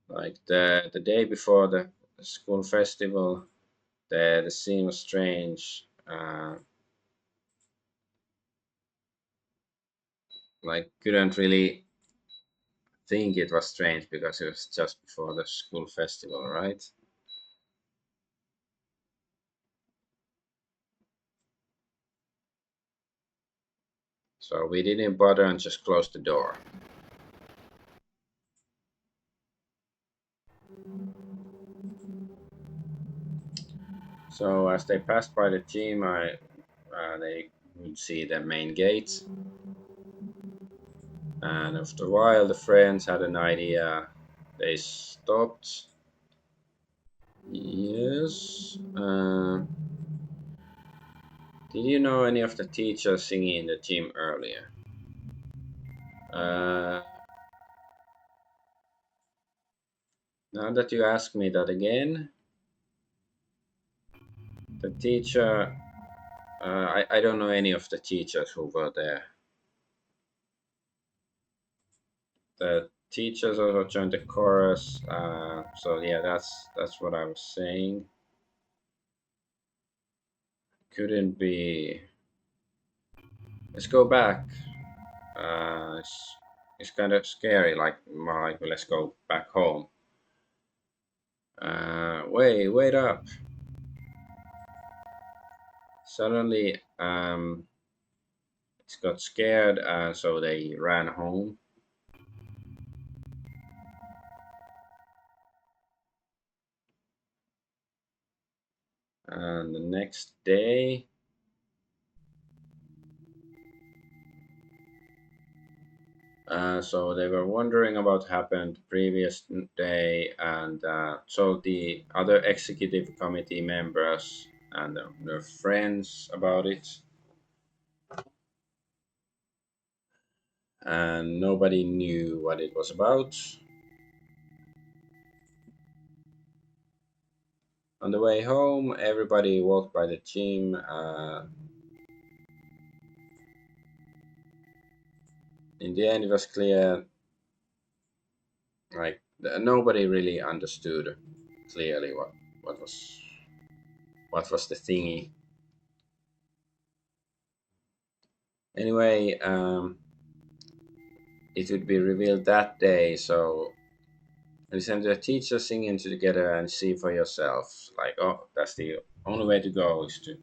like the day before the school festival, the scene was strange. Like couldn't really think it was strange because it was just before the school festival, right? So we didn't bother and just closed the door. So as they passed by the gym, they would see the main gates, and after a while, the friends had an idea. They stopped. Yes. Did you know any of the teachers singing in the gym earlier? Uh, Now that you ask me that again, the teacher, I don't know any of the teachers who were there. The teachers also joined the chorus. So yeah, that's what I was saying. Couldn't be. Let's go back. It's kind of scary. Like more like let's go back home. Wait up! Suddenly, it got scared, so they ran home. And the next day, so they were wondering about happened previous day, and told the other executive committee members and their friends about it, and nobody knew what it was about. On the way home, everybody walked by the gym. In the end, it was clear, like nobody really understood clearly what was what was the thingy. Anyway, it would be revealed that day, so listen to the teacher singing together and see for yourself. Like, oh, that's the only way to go is to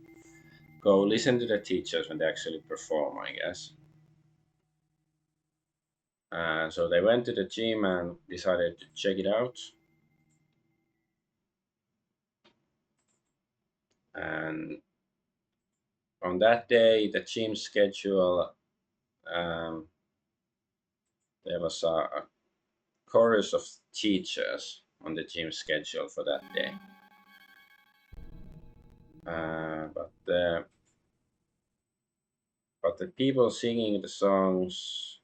go listen to the teachers when they actually perform, I guess. So they went to the gym and decided to check it out. And on that day, the gym schedule, um, there was a chorus of teachers on the gym schedule for that day. But the people singing the songs,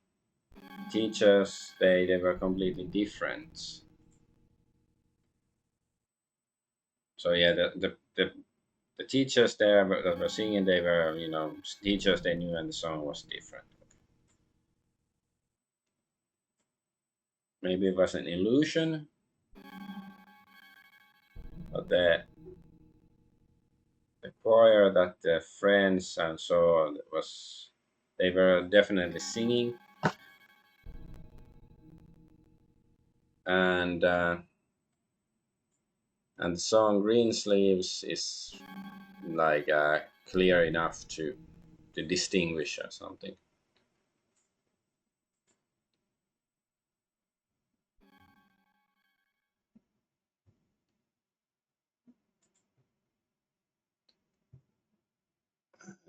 teachers, they were completely different. So yeah, the teachers there that were singing, they were teachers they knew, and the song was different. Maybe it was an illusion, but the choir that the friends and so on was, they were definitely singing, and the song Green Sleeves is like clear enough to distinguish or something.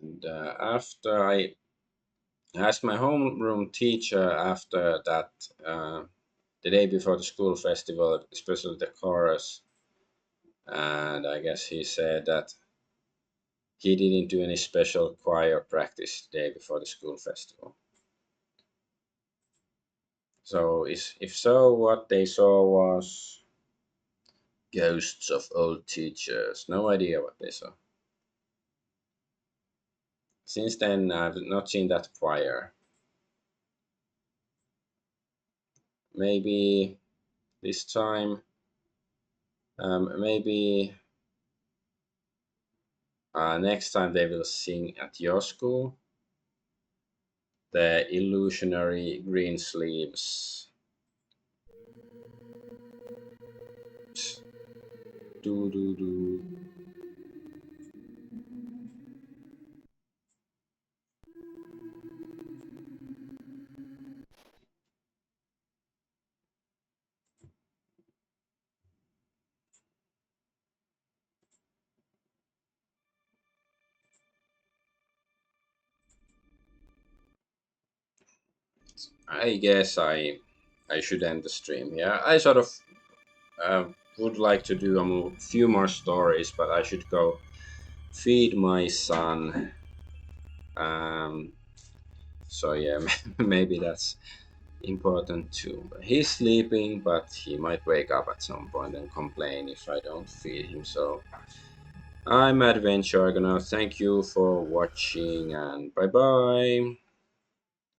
And after I asked my homeroom teacher after that, the day before the school festival, especially the chorus, and I guess he said that he didn't do any special choir practice the day before the school festival. So if so, what they saw was Ghosts of old teachers. No idea what they saw. Since then, I've not seen that fire. Maybe this time, maybe next time they will sing at your school. The illusionary green sleeves. Do do do. I guess I should end the stream. Yeah, I sort of would like to do few more stories, but I should go feed my son. Um, so yeah, maybe that's important too. He's sleeping, but he might wake up at some point and complain if I don't feed him. So I'm Adventure Argonaut. Thank you for watching and bye bye.